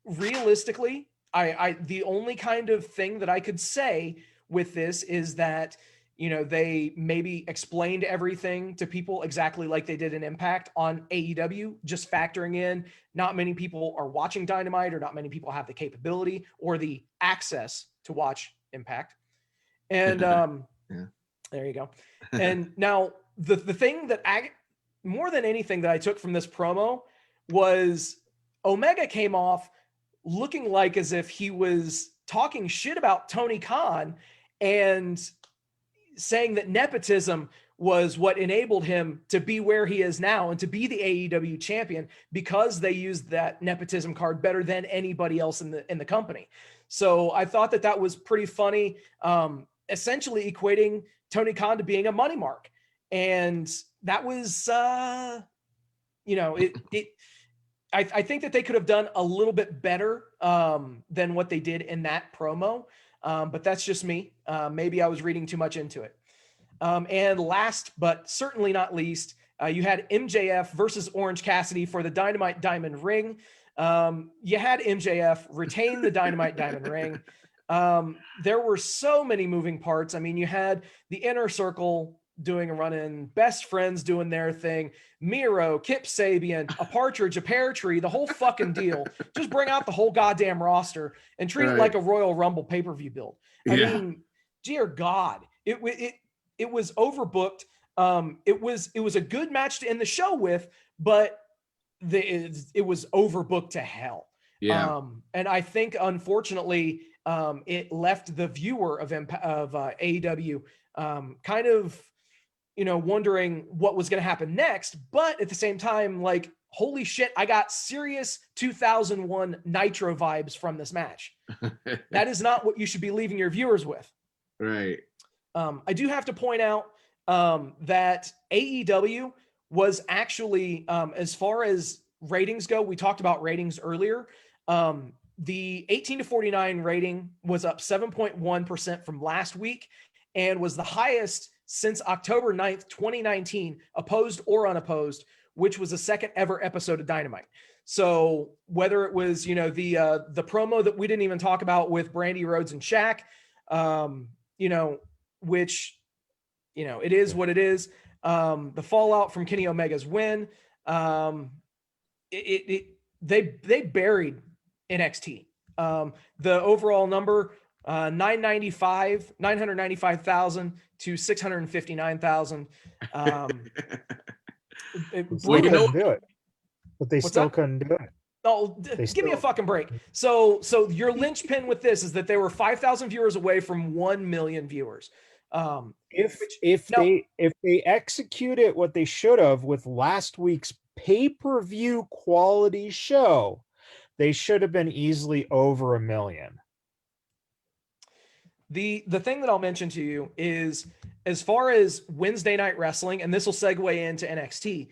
Realistically, I the only kind of thing that I could say with this is that, they maybe explained everything to people exactly like they did in Impact on AEW, just factoring in not many people are watching Dynamite, or not many people have the capability or the access to watch Impact. And Yeah. there you go. And now the thing that more than anything that I took from this promo was Omega came off looking like as if he was talking shit about Tony Khan and saying that nepotism was what enabled him to be where he is now and to be the AEW champion, because they used that nepotism card better than anybody else in the company. So I thought that was pretty funny, essentially equating Tony Khan to being a money mark. And that was, I think that they could have done a little bit better than what they did in that promo. But that's just me. Maybe I was reading too much into it. And last, but certainly not least, you had MJF versus Orange Cassidy for the Dynamite Diamond Ring. You had MJF retain the Dynamite Diamond Ring. There were so many moving parts. I mean, you had the Inner Circle doing a run-in, Best Friends doing their thing, Miro, Kip Sabian, a Partridge, a Pear Tree, the whole fucking deal. Just bring out the whole goddamn roster and treat it like a Royal Rumble pay-per-view build. I mean, dear God, it was overbooked. It was a good match to end the show with, but it was overbooked to hell. Yeah. And I think, unfortunately, it left the viewer of AEW kind of, wondering what was going to happen next. But at the same time, like, holy shit, I got serious 2001 Nitro vibes from this match. That is not what you should be leaving your viewers with. Right. I do have to point out that AEW was actually, as far as ratings go, we talked about ratings earlier. The 18 to 49 rating was up 7.1% from last week and was the highest since October 9th, 2019, opposed or unopposed, which was the second ever episode of Dynamite. So whether it was, the promo that we didn't even talk about with Brandy Rhodes and Shaq, which, it is what it is. The fallout from Kenny Omega's win, they buried NXT. The overall number, 995,000 to 659,000. Couldn't do it, but they still couldn't do it. Oh, give me a fucking break. So your linchpin with this is that they were 5,000 viewers away from 1 million viewers. If they executed what they should have with last week's pay-per-view quality show, they should have been easily over 1 million. The thing that I'll mention to you is, as far as Wednesday Night Wrestling, and this will segue into NXT.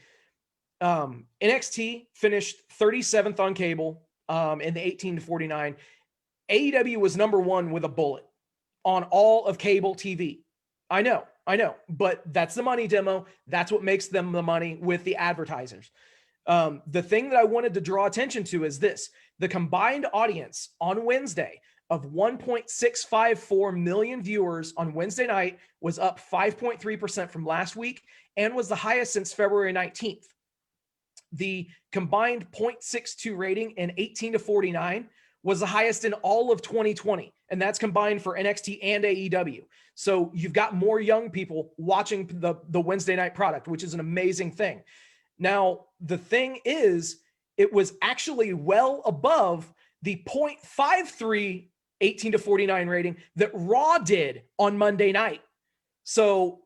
NXT finished 37th on cable in the 18 to 49. AEW was number one with a bullet on all of cable TV. I know, but that's the money demo. That's what makes them the money with the advertisers. The thing that I wanted to draw attention to is this: the combined audience on Wednesday of 1.654 million viewers on Wednesday night was up 5.3% from last week and was the highest since February 19th. the combined 0.62 rating in 18 to 49 was the highest in all of 2020. And that's combined for NXT and AEW. So you've got more young people watching the Wednesday night product, which is an amazing thing. Now, the thing is, it was actually well above the 0.53 18 to 49 rating that Raw did on Monday night. So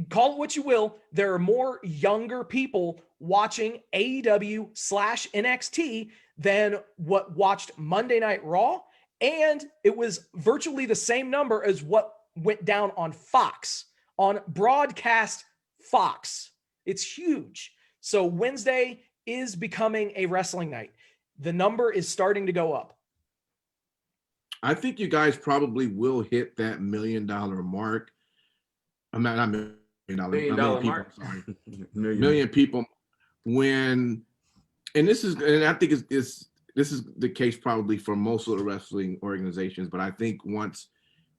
call it what you will. There are more younger people watching AEW/NXT than what watched Monday Night Raw. And it was virtually the same number as what went down on Fox, on broadcast Fox. It's huge. So Wednesday is becoming a wrestling night. The number is starting to go up. I think you guys probably will hit that $1 million mark. I'm not $1 million mark. Sorry, million people. When, and I think this is the case probably for most of the wrestling organizations. But I think once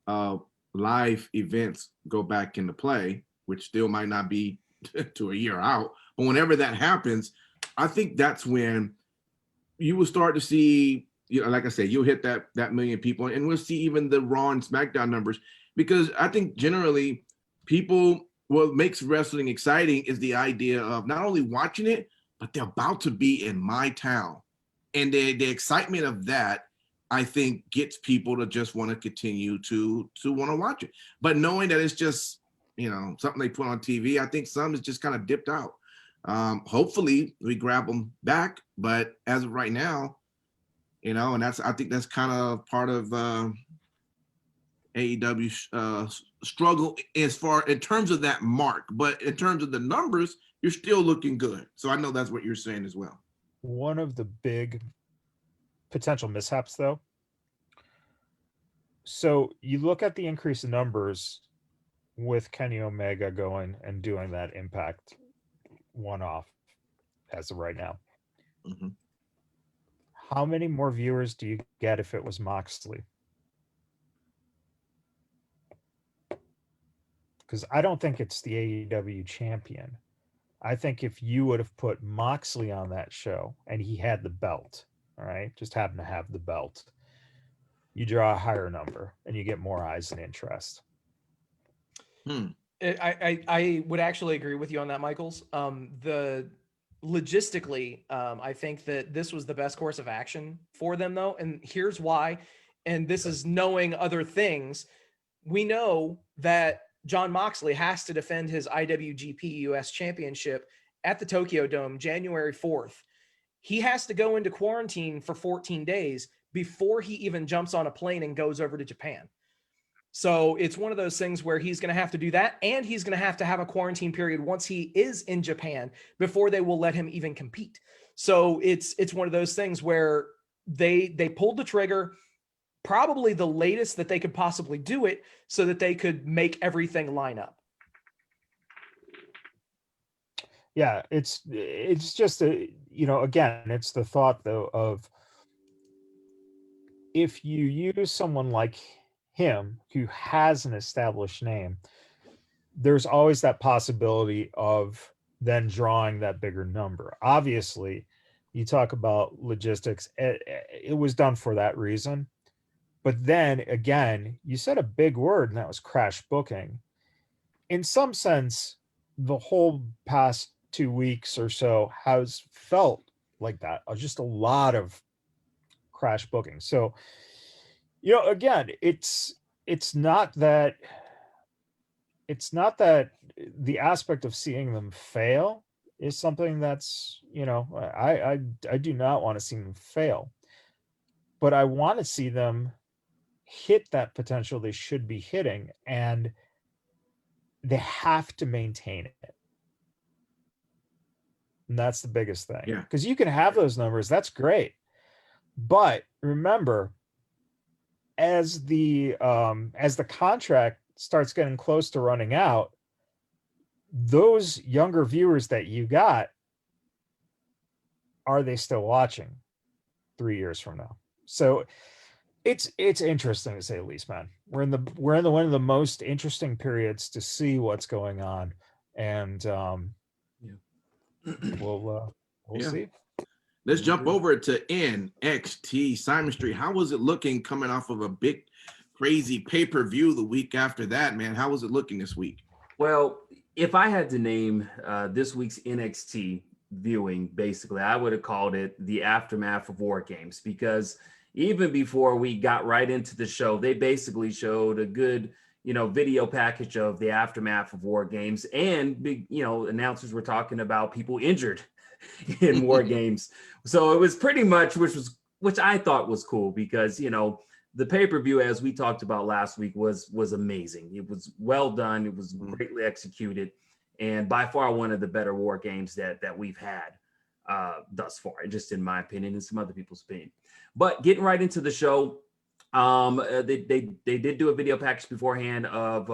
live events go back into play, which still might not be to a year out, but whenever that happens, I think that's when you will start to see, like I said, you'll hit that million people, and we'll see even the Raw and SmackDown numbers, because I think generally what makes wrestling exciting is the idea of not only watching it, but they're about to be in my town. And the excitement of that, I think, gets people to just want to continue to want to watch it. But knowing that it's just, something they put on TV, I think some is just kind of dipped out. Hopefully we grab them back, but as of right now, and I think that's kind of part of AEW's struggle in terms of that mark. But in terms of the numbers, you're still looking good. So I know that's what you're saying as well. One of the big potential mishaps, though. So you look at the increase in numbers with Kenny Omega going and doing that Impact one-off as of right now. Mm-hmm. How many more viewers do you get if it was Moxley? Because I don't think it's the AEW champion. I think if you would have put Moxley on that show and he had the belt, all right, just happened to have the belt, you draw a higher number and you get more eyes and interest. I would actually agree with you on that, Michaels. Logistically, I think that this was the best course of action for them, though. And here's why. And this is knowing other things. We know that Jon Moxley has to defend his IWGP US Championship at the Tokyo Dome, January 4th. He has to go into quarantine for 14 days before he even jumps on a plane and goes over to Japan. So it's one of those things where he's going to have to do that, and he's going to have a quarantine period once he is in Japan before they will let him even compete. So it's one of those things where they pulled the trigger, probably the latest that they could possibly do it, so that they could make everything line up. Yeah, it's just again, it's the thought though of, if you use someone like him who has an established name, there's always that possibility of then drawing that bigger number. Obviously, you talk about logistics, it was done for that reason. But then again, you said a big word, and that was crash booking. In some sense, the whole past 2 weeks or so has felt like that. Just a lot of crash booking. So, again, it's not that the aspect of seeing them fail is something that's, I do not want to see them fail, but I want to see them hit that potential they should be hitting, and they have to maintain it. And that's the biggest thing. Yeah. Because you can have those numbers, that's great. But remember, as the contract starts getting close to running out, those younger viewers that you got, are they still watching 3 years from now? So it's interesting, to say the least, man. We're in one of the most interesting periods to see what's going on, and we'll We'll Yeah. see. Let's jump over to NXT. Simon Street, how was it looking coming off of a big, crazy pay-per-view the week after that, man? How was it looking this week? Well, if I had to name this week's NXT viewing, basically, I would have called it the aftermath of War Games, because even before we got right into the show, they basically showed a good, video package of the aftermath of War Games, and big, announcers were talking about people injured in War Games. So it was pretty much, which I thought was cool, because, the pay-per-view, as we talked about last week, was amazing. It was well done. It was greatly executed, and by far one of the better War Games that we've had thus far, just in my opinion and some other people's opinion. But getting right into the show, they did do a video package beforehand of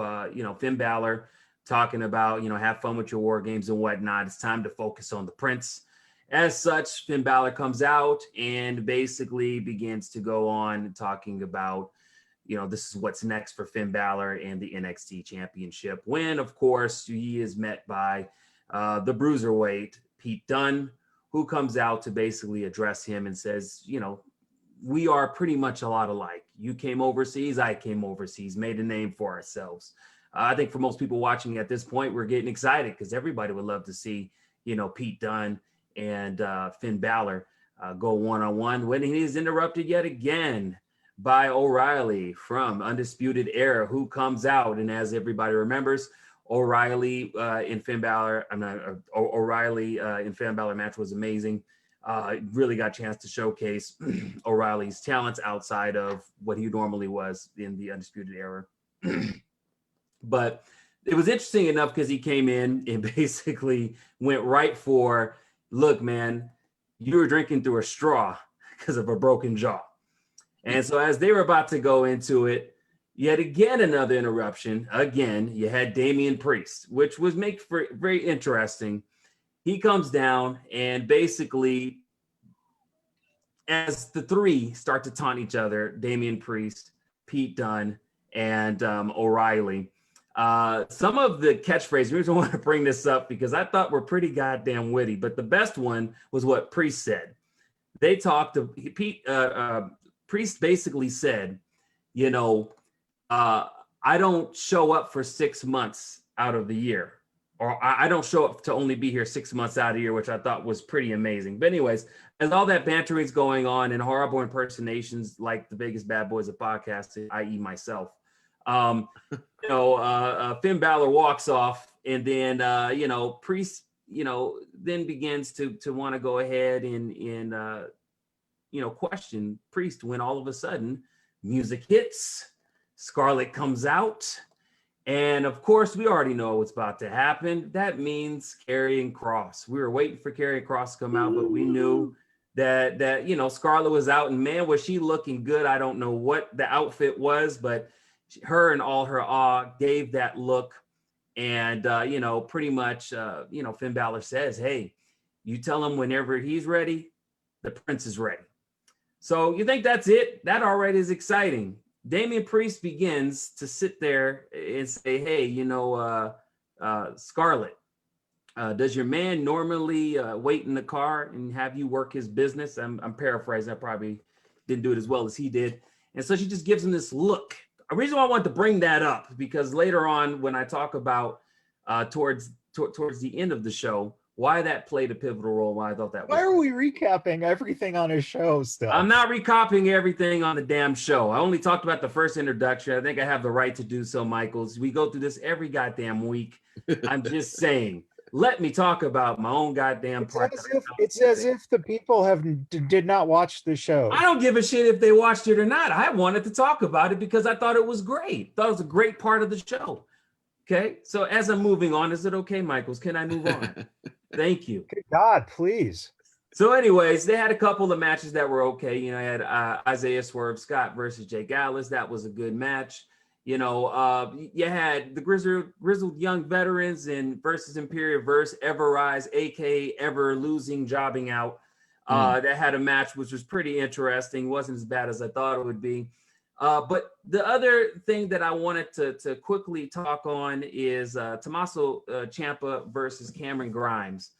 Finn Balor talking about have fun with your War Games and whatnot. It's time to focus on the Prince. As such, Finn Balor comes out and basically begins to go on talking about, this is what's next for Finn Balor and the NXT Championship. When, of course, he is met by the Bruiserweight, Pete Dunne, who comes out to basically address him and says, we are pretty much a lot alike. You came overseas, I came overseas, made a name for ourselves. I think for most people watching at this point, we're getting excited because everybody would love to see, Pete Dunne and Finn Balor go one-on-one, when he is interrupted yet again by O'Reilly from Undisputed Era, who comes out. And as everybody remembers, O'Reilly in Finn Balor match was amazing. Really got a chance to showcase O'Reilly's talents outside of what he normally was in the Undisputed Era. But it was interesting enough because he came in and basically went right for, look, man, you were drinking through a straw because of a broken jaw. And so as they were about to go into it, yet again, another interruption. Again, you had Damian Priest, which was make for very interesting. He comes down and basically, as the three start to taunt each other, Damian Priest, Pete Dunne, and O'Reilly, some of the catchphrases, the reason I want to bring this up because I thought were pretty goddamn witty, but the best one was what Priest said. They talked to Priest basically said, I don't show up for 6 months out of the year, or I don't show up to only be here 6 months out of the year, which I thought was pretty amazing. But anyways, as all that bantering is going on and horrible impersonations like the biggest bad boys of podcasting, i.e. myself, Finn Balor walks off, and then Priest then begins to want to go ahead and question Priest, when all of a sudden music hits, Scarlett comes out, and of course we already know what's about to happen. That means Karrion Kross. We were waiting for Karrion Kross to come out, but we knew that Scarlett was out, and man, was she looking good. I don't know what the outfit was, but her and all her awe gave that look. And pretty much Finn Balor says, hey, you tell him whenever he's ready, the Prince is ready. So you think that's it? That already is exciting. Damian Priest begins to sit there and say, hey, Scarlett, does your man normally wait in the car and have you work his business? I'm paraphrasing. I probably didn't do it as well as he did. And so she just gives him this look. The reason why I wanted to bring that up, because later on when I talk about towards the end of the show, why that played a pivotal role, why I thought that was. Why are we recapping everything on his show still? I'm not recapping everything on the damn show. I only talked about the first introduction. I think I have the right to do so, Michaels. We go through this every goddamn week. I'm just saying, let me talk about my own goddamn part. It's as if the people did not watch the show. I don't give a shit if they watched it or not. I wanted to talk about it because I thought it was great. Thought it was a great part of the show. Okay, so as I'm moving on, is it okay, Michaels? Can I move on? Thank you. Good God, please. So anyways, they had a couple of matches that were okay. You had Isaiah Swerve Scott versus Jay Callis. That was a good match. You had the grizzled young veterans and versus Imperial versus Everrise, aka Ever Losing Jobbing Out. That had a match which was pretty interesting. Wasn't as bad as I thought it would be. But the other thing that I wanted to quickly talk on is Tommaso Ciampa versus Cameron Grimes.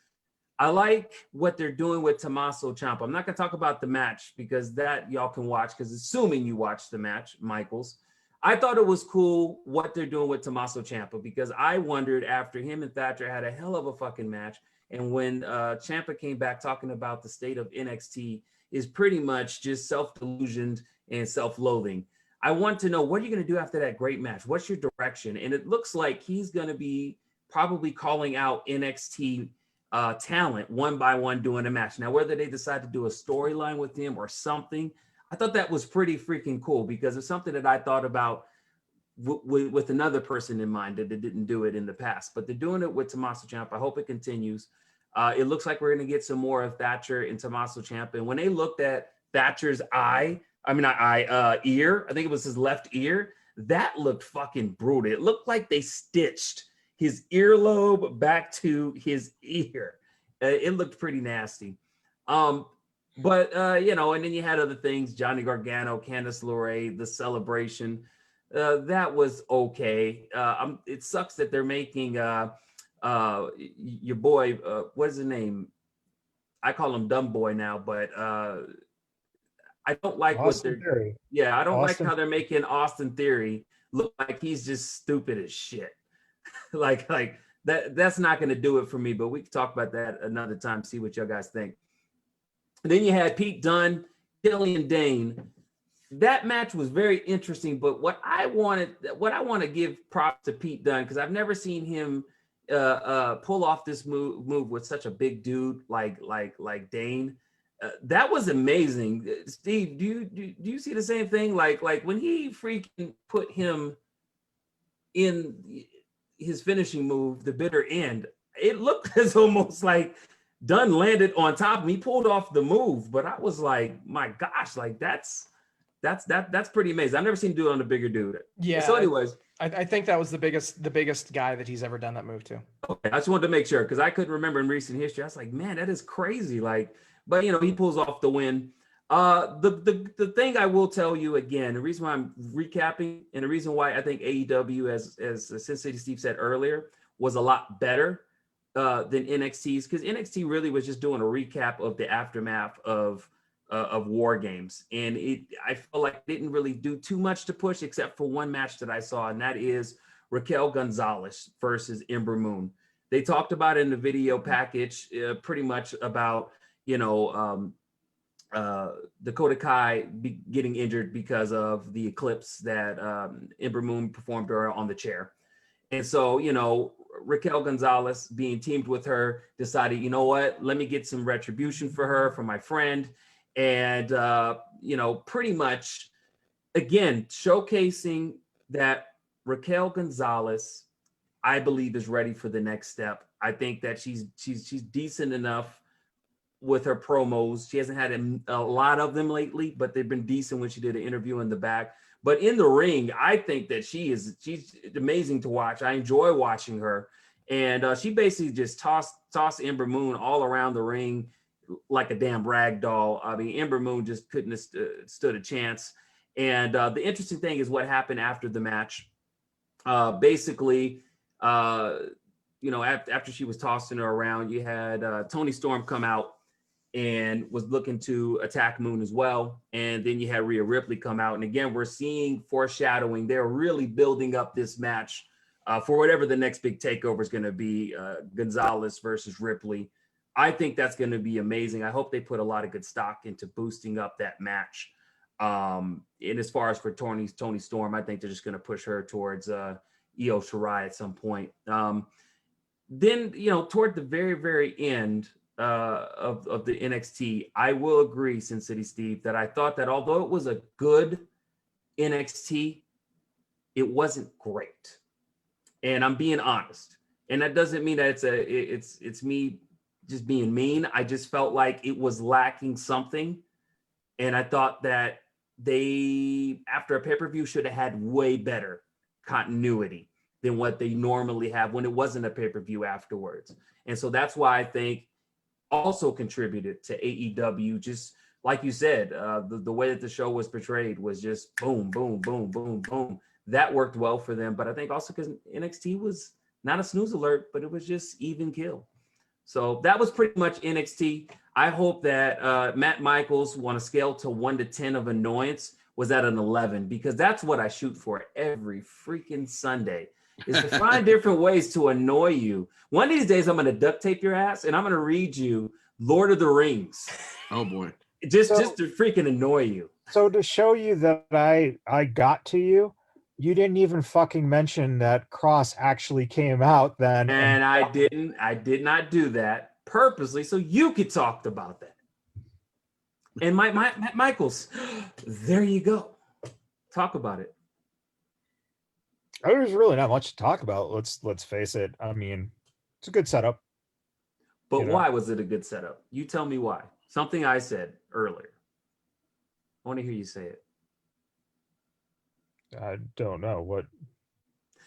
I like what they're doing with Tommaso Ciampa. I'm not going to talk about the match because that y'all can watch, because assuming you watched the match, Michaels. I thought it was cool what they're doing with Tommaso Ciampa, because I wondered after him and Thatcher had a hell of a fucking match. And when Ciampa came back talking about the state of NXT is pretty much just self-delusioned and self-loathing. I want to know, what are you going to do after that great match? What's your direction? And it looks like he's going to be probably calling out NXT talent one by one doing a match. Now, whether they decide to do a storyline with him or something, I thought that was pretty freaking cool, because it's something that I thought about with another person in mind that they didn't do it in the past. But they're doing it with Tommaso Ciampa. I hope it continues. It looks like we're going to get some more of Thatcher and Tommaso Ciampa. And when they looked at Thatcher's ear, I think it was his left ear, that looked fucking brutal. It looked like they stitched his earlobe back to his ear. It looked pretty nasty. But and then you had other things, Johnny Gargano, Candice LeRae, the celebration. That was okay. It sucks that they're making your boy, what is his name? I call him Dumb Boy now, but I don't like Austin Theory. Yeah, I don't Austin. like how they're making Austin Theory look like he's just stupid as shit. like that's not going to do it for me, but we can talk about that another time, see what y'all guys think. And then you had Pete Dunne, Killian Dane. That match was very interesting, but what I want to give props to Pete Dunne, because I've never seen him pull off this move with such a big dude like Dane. That was amazing. Steve, do you see the same thing? Like when he freaking put him in his finishing move, the bitter end, it looked as almost like Dunn landed on top of him. He pulled off the move, but I was like, my gosh, like that's pretty amazing. I've never seen him do it on a bigger dude. Yeah. So anyways, I think that was the biggest guy that he's ever done that move to. Okay, I just wanted to make sure, because I couldn't remember in recent history. I was like, man, that is crazy. Like, but he pulls off the win. The thing I will tell you again, the reason why I'm recapping, and the reason why I think AEW, as Sin City Steve said earlier, was a lot better than NXT's, because NXT really was just doing a recap of the aftermath of War Games, and I feel like it didn't really do too much to push, except for one match that I saw, and that is Raquel Gonzalez versus Ember Moon. They talked about it in the video package, pretty much about Dakota Kai getting injured because of the eclipse that Ember Moon performed her on the chair. And so, Raquel Gonzalez, being teamed with her, decided, you know what, let me get some retribution for her, for my friend. And, pretty much, again, showcasing that Raquel Gonzalez, I believe, is ready for the next step. I think that she's decent enough with her promos. She hasn't had a lot of them lately, but they've been decent when she did an interview in the back. But in the ring, I think that she's amazing to watch. I enjoy watching her. And she basically just tossed Ember Moon all around the ring like a damn rag doll. I mean, Ember Moon just couldn't have stood a chance. And the interesting thing is what happened after the match. Basically, after she was tossing her around, you had Toni Storm come out and was looking to attack Moon as well. And then you had Rhea Ripley come out. And again, we're seeing foreshadowing. They're really building up this match for whatever the next big takeover is going to be, Gonzalez versus Ripley. I think that's going to be amazing. I hope they put a lot of good stock into boosting up that match. And as far as for Toni Storm, I think they're just going to push her towards Io Shirai at some point. Then, toward the very, very end of the NXT, I will agree, Sin City Steve, that I thought that although it was a good NXT, it wasn't great. And I'm being honest. And that doesn't mean that it's me just being mean. I just felt like it was lacking something. And I thought that they, after a pay-per-view, should have had way better continuity than what they normally have when it wasn't a pay-per-view afterwards. And so that's why I think also contributed to AEW, just like you said, the way that the show was portrayed was just boom, boom, boom, boom, boom. That worked well for them. But I think also because NXT was not a snooze alert, but it was just even kill. So that was pretty much NXT. I hope that Matt Michaels, on a scale to 1 to 10 of annoyance, was at an 11, because that's what I shoot for every freaking Sunday, is to find different ways to annoy you. One of these days, I'm going to duct tape your ass and I'm going to read you Lord of the Rings. Oh boy. Just to freaking annoy you. So to show you that I got to you, you didn't even fucking mention that Cross actually came out then. And I did not do that purposely so you could talk about that. And Matt Michaels, there you go. Talk about it. There's really not much to talk about. Let's face it. I mean, it's a good setup. But why was it a good setup? You tell me why. Something I said earlier. I want to hear you say it. I don't know what.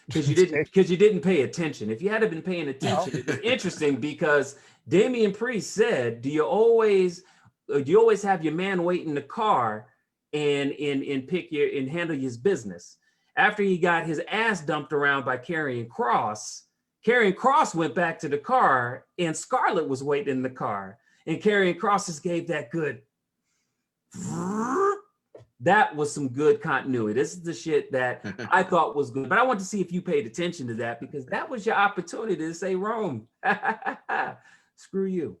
Because you didn't pay attention. If you had been paying attention, it's interesting because Damian Priest said, "Do you always have your man wait in the car and handle his business?" After he got his ass dumped around by Karrion Kross went back to the car and Scarlett was waiting in the car. And Karrion Kross just gave that good. That was some good continuity. This is the shit that I thought was good. But I want to see if you paid attention to that, because that was your opportunity to say Rome. Screw you.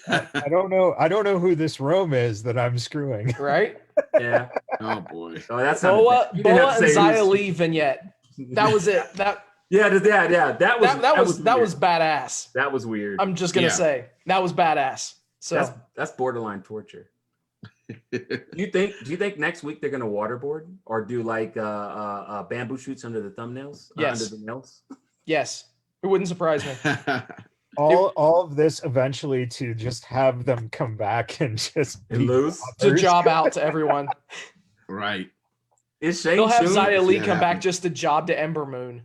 I don't know who this Rome is that I'm screwing. Right? Yeah. Oh boy. Oh, that's Boa and Xia Li vignette. That was it. That was badass. That was weird. I'm just gonna say that was badass. So that's borderline torture. Do you think next week they're gonna waterboard or do like bamboo shoots under the thumbnails? Yes. Under the nails? Yes. It wouldn't surprise me. All of this eventually to just have them come back and just lose to job out to everyone. Right. Is Shang They'll have Tsung Xia Li come back just to job to Ember Moon.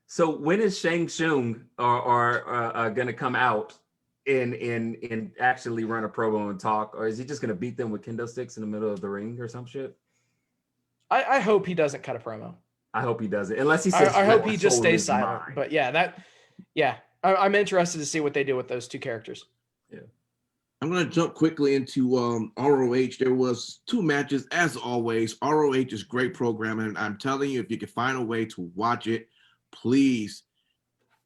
So when is Shang Tsung are gonna come out and actually run a promo and talk, or is he just gonna beat them with kendo sticks in the middle of the ring or some shit? I hope he doesn't cut a promo. I hope he doesn't, unless he says. I hope he just stays silent. Mine. But yeah, I'm interested to see what they do with those two characters. Yeah. I'm going to jump quickly into ROH. There was 2 matches, as always. ROH is great programming, and I'm telling you, if you can find a way to watch it, please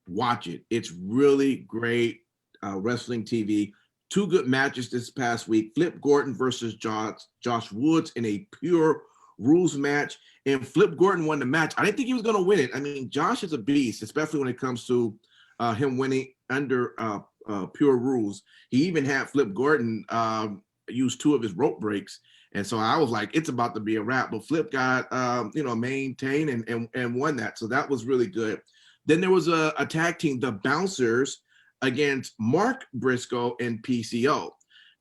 watch it. It's really great wrestling TV. 2 good matches this past week. Flip Gordon versus Josh Woods in a pure rules match, and Flip Gordon won the match. I didn't think he was going to win it. I mean, Josh is a beast, especially when it comes to him winning under pure rules. He even had Flip Gordon use 2 of his rope breaks, and so I was like, it's about to be a wrap. But Flip got maintained and won that, so that was really good. Then there was a tag team, the Bouncers, against Mark Briscoe and PCO.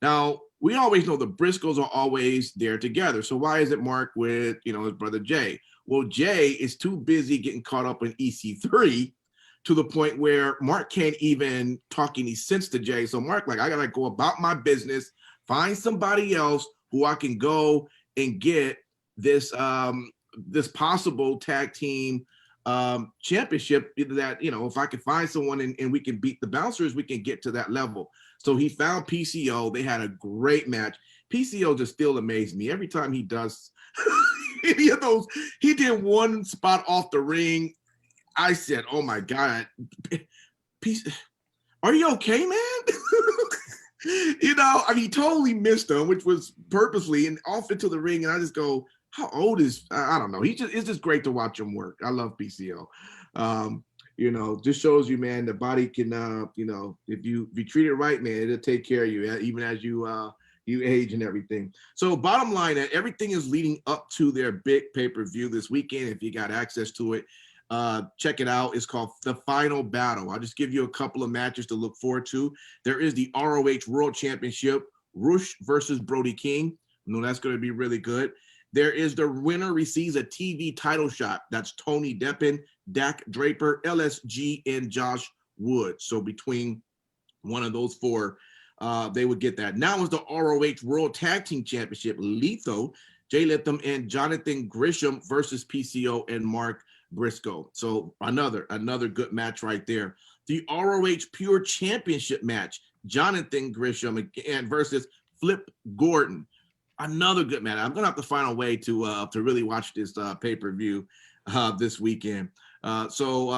Now we always know the Briscoes are always there together, so why isn't Mark with his brother Jay? Well, Jay is too busy getting caught up in EC3 to the point where Mark can't even talk any sense to Jay. So Mark, like, I gotta go about my business, find somebody else who I can go and get this this possible tag team championship. That if I can find someone and we can beat the Bouncers, we can get to that level. So he found PCO. They had a great match. PCO just still amazed me every time he does any of those. He did one spot off the ring. I said, oh my God, are you okay, man? He totally missed him, which was purposely, and off into the ring. And I just go, how old is, I don't know. It's just great to watch him work. I love PCO. Just shows you, man, the body can, if you treat it right, man, it'll take care of you, even as you age and everything. So bottom line, that everything is leading up to their big pay-per-view this weekend. If you got access to it, check it out. It's called The Final Battle. I'll just give you a couple of matches to look forward to. There is the ROH World Championship, Rush versus Brody King. That's going to be really good. There is the winner receives a TV title shot. That's Tony Deppen, Dak Draper, LSG, and Josh Wood. So between one of those 4, they would get that. Now is the ROH World Tag Team Championship. Lethal, Jay Letham, and Jonathan Grisham versus PCO and Mark Briscoe. So another good match right there. The ROH Pure Championship match, Jonathan Gresham again versus Flip Gordon. Another good match. I'm gonna have to find a way to really watch this pay-per-view this weekend. So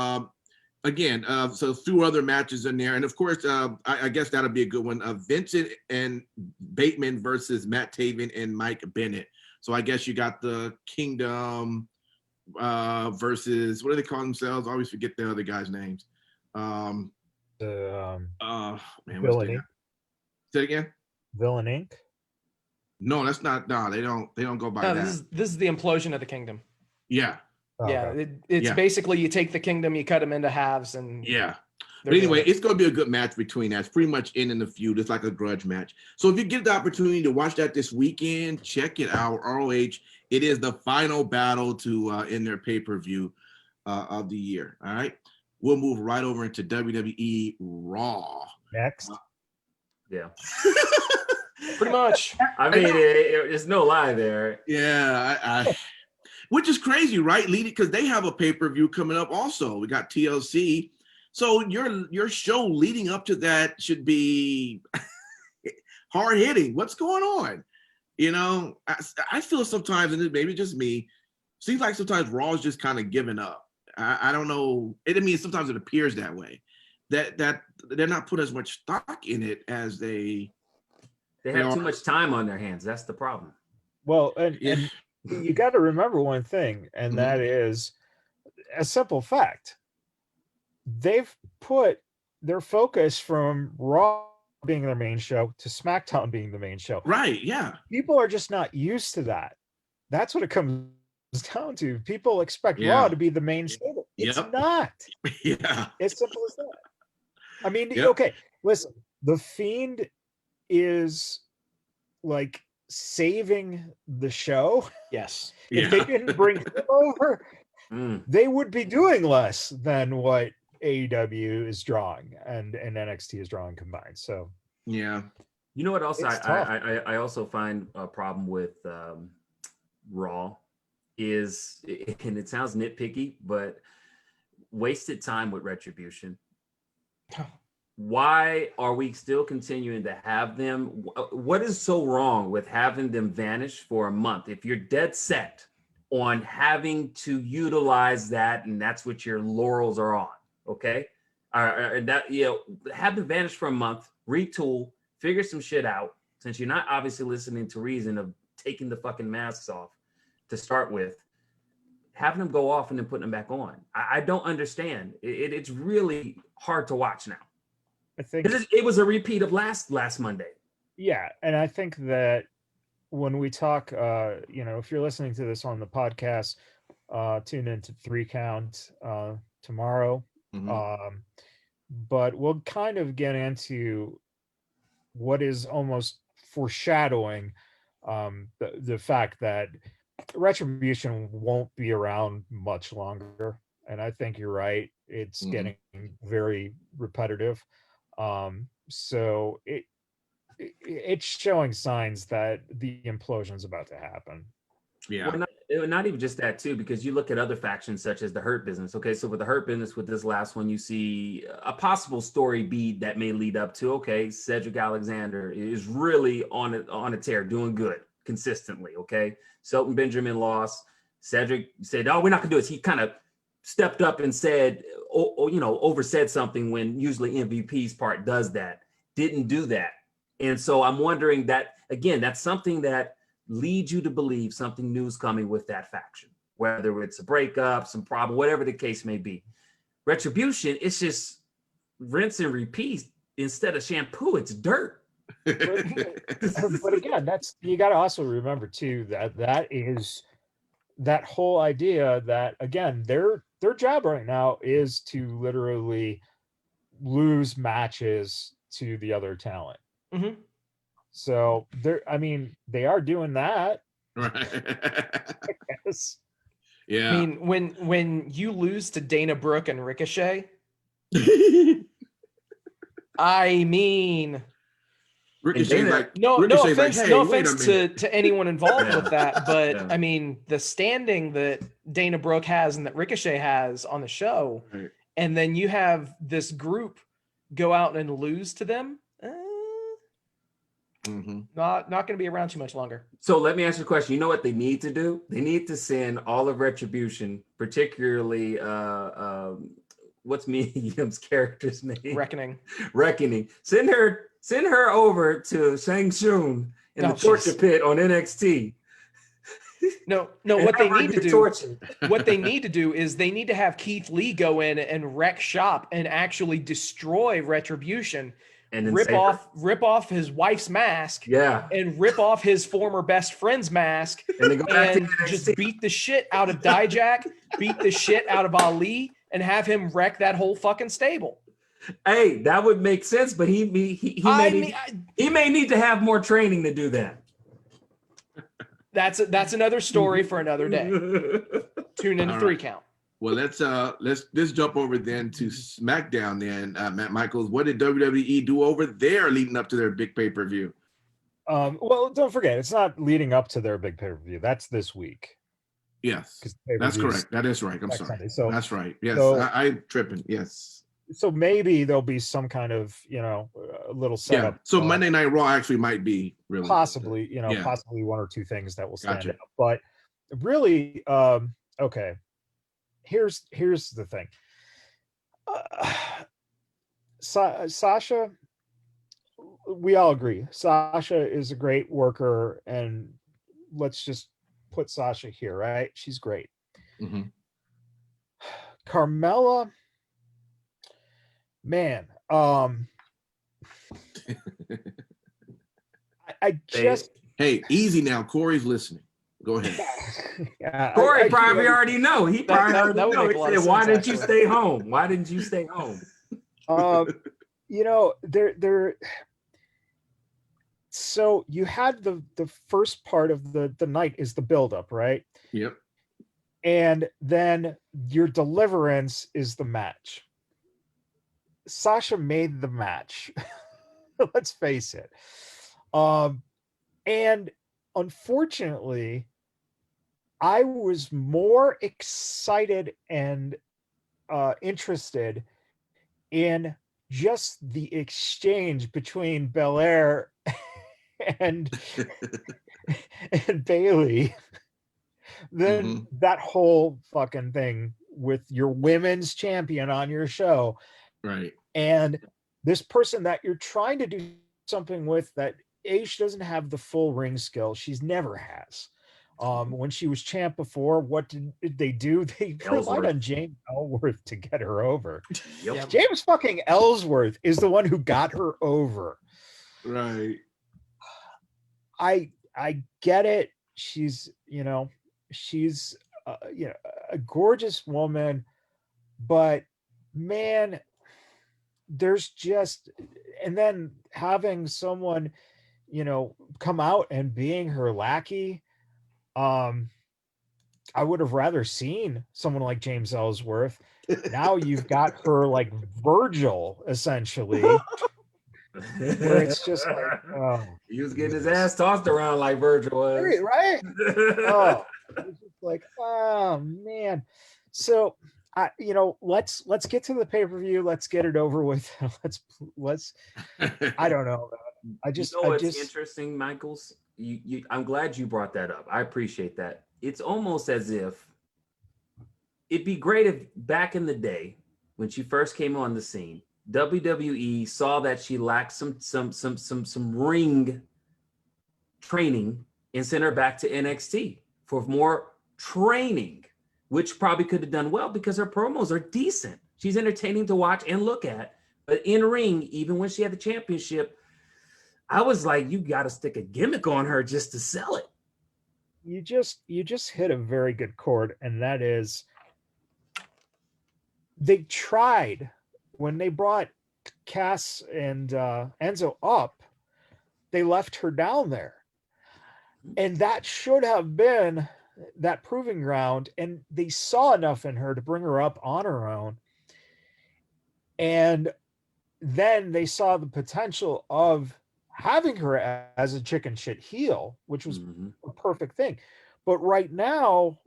a few other matches in there, and of course, I guess that'll be a good one. Vincent and Bateman versus Matt Taven and Mike Bennett. So I guess you got the Kingdom versus, what do they call themselves? I always forget the other guys' names. Man, what's Villain their Inc. name? Say it again. Villain Inc. No, that's not. No, they don't go by No, that. this is the implosion of the kingdom. Yeah. Oh, Yeah, okay. it's Yeah. basically you take the kingdom, you cut them into halves, and Yeah. they're But anyway, doing it. it's going to be a good match between that. It's pretty much in the feud. It's like a grudge match. So if you get the opportunity to watch that this weekend, check it out. ROH. It is the final battle to end their pay-per-view of the year. All right. We'll move right over into WWE Raw. Next. Yeah. Pretty much. I mean, there's no lie there. Yeah, I which is crazy, right? Leading, because they have a pay-per-view coming up also. We got TLC. So your show leading up to that should be hard hitting. What's going on? You know, I feel sometimes, and maybe just me, seems like sometimes Raw is just kind of giving up. I don't know. I mean, sometimes it appears that way. That they're not putting as much stock in it as they Have too much time on their hands. That's the problem. Well, and Yeah. you got to remember one thing, and that is a simple fact. They've put their focus from Raw being their main show to SmackDown being the main show. Right. Yeah. People are just not used to that. That's what it comes down to. People expect Yeah. Raw to be the main show. It's Yep. not. Yeah. As simple as that. I mean, Yep. okay, listen, The Fiend is like saving the show. Yes. If they didn't bring him over, they would be doing less than what AEW is drawing and NXT is drawing combined. So Yeah. You know what else It's tough. I also find a problem with Raw is, and it sounds nitpicky, but wasted time with Retribution. Why are we still continuing to have them? What is so wrong with having them vanish for a month? If you're dead set on having to utilize that, and that's what your laurels are on, okay? And that, you know, have them vanish for a month, retool, figure some shit out, since you're not obviously listening to reason of taking the fucking masks off to start with, having them go off and then putting them back on. I don't understand. It's really hard to watch now. I think It was a repeat of last Monday. yeah, and I think that when we talk, you know, if you're listening to this on the podcast, tune into 3 Count tomorrow. Mhm. But we'll kind of get into what is almost foreshadowing the fact that Retribution won't be around much longer. And I think you're right. It's getting very repetitive. So it's showing signs that the implosion is about to happen. Yeah. Well, not even just that too, because you look at other factions such as the Hurt Business. Okay, so with the Hurt Business, with this last one, you see a possible story beat that may lead up to, okay, Cedric Alexander is really on a tear, doing good consistently. Okay, Shelton Benjamin lost. Cedric said, "Oh, we're not gonna do this." He kind of stepped up and said, oversaid something when usually MVP's part does that. Didn't do that, and so I'm wondering that again. That's something that leads you to believe something new is coming with that faction, whether it's a breakup, some problem, whatever the case may be. Retribution, it's just rinse and repeat. Instead of shampoo, it's dirt. But again, that's, you got to also remember too that is that whole idea that, again, their job right now is to literally lose matches to the other talent. Mm-hmm. So they are doing that. Right. Yes. Yeah. I mean, when you lose to Dana Brooke and Ricochet, I mean, Ricochet like no Ricochet's offense, like, hey, no wait a offense minute. to anyone involved with that, but Yeah. I mean the standing that Dana Brooke has and that Ricochet has on the show, Right. and then you have this group go out and lose to them. Not going to be around too much longer. So let me ask you a question. You know what they need to do? They need to send all of Retribution, particularly what's Medium's character's name? Reckoning. Send her over to Shang Tsung in the torture pit on NXT. No, what they need to do, what they need to do is they need to have Keith Lee go in and wreck shop and actually destroy Retribution. And rip off his wife's mask, and rip off his former best friend's mask, and just beat the shit out of Dijak, beat the shit out of Ali, and have him wreck that whole fucking stable. Hey, that would make sense, but he may need to have more training to do that. That's another story for another day. Tune in to 3 Count. Well, let's jump over then to SmackDown. Then Matt Michaels, what did WWE do over there leading up to their big pay-per-view? Well, don't forget, it's not leading up to their big pay-per-view. That's this week. Yes, that's correct. That is right. I'm sorry. Sunday. So that's right. Yes, so, I'm tripping. Yes. So maybe there'll be some kind of a little setup. Yeah. So Monday Night Raw actually might be really possibly possibly 1 or 2 things that will stand out. But really, okay. Here's the thing. Sasha, we all agree. Sasha is a great worker, and let's just put Sasha here, right? She's great. Mm-hmm. Carmella, man, I just hey, easy now. Corey's listening. Go ahead. Corey probably already know. He probably already know. He said, "Why didn't you stay home? Why didn't you stay home?" There. So you had the first part of the night is the buildup, right? Yep. And then your deliverance is the match. Sasha made the match. Let's face it. And unfortunately, I was more excited and interested in just the exchange between Belair and Bailey than that whole fucking thing with your women's champion on your show. Right. And this person that you're trying to do something with that she doesn't have the full ring skill. She's never has. When she was champ before, what did they do? They relied on James Ellsworth to get her over. Yep. James fucking Ellsworth is the one who got her over. Right. I get it. She's a gorgeous woman, but man, there's just, and then having someone come out and being her lackey, I would have rather seen someone like James Ellsworth. Now you've got her like Virgil, essentially, where it's just like, oh, he was getting his ass tossed around like Virgil was, right? Oh, it's just like, oh man. So let's get to the pay-per-view. Let's get it over with. Let's I don't know. What's interesting, Michaels? I'm glad you brought that up. I appreciate that. It's almost as if it'd be great if back in the day when she first came on the scene, WWE saw that she lacked some ring training and sent her back to NXT for more training, which probably could have done well because her promos are decent. She's entertaining to watch and look at, but in ring, even when she had the championship, I was like, you got to stick a gimmick on her just to sell it. You just hit a very good chord, and that is they tried when they brought Cass and Enzo up, they left her down there, and that should have been that proving ground, and they saw enough in her to bring her up on her own, and then they saw the potential of having her as a chicken shit heel, which was Mhm. a perfect thing. But right now,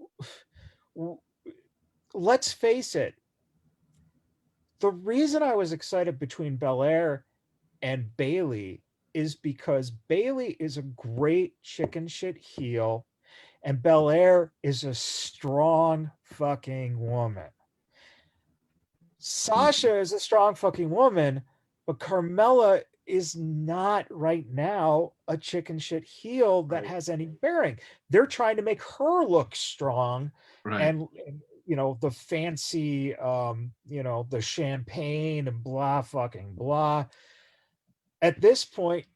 let's face it, the reason I was excited between Belair and Bailey is because Bailey is a great chicken shit heel and Belair is a strong fucking woman. Sasha is a strong fucking woman, but Carmella is not right now a chicken shit heel that Right. has any bearing. They're trying to make her look strong Right. and the fancy the champagne and blah fucking blah. At this point,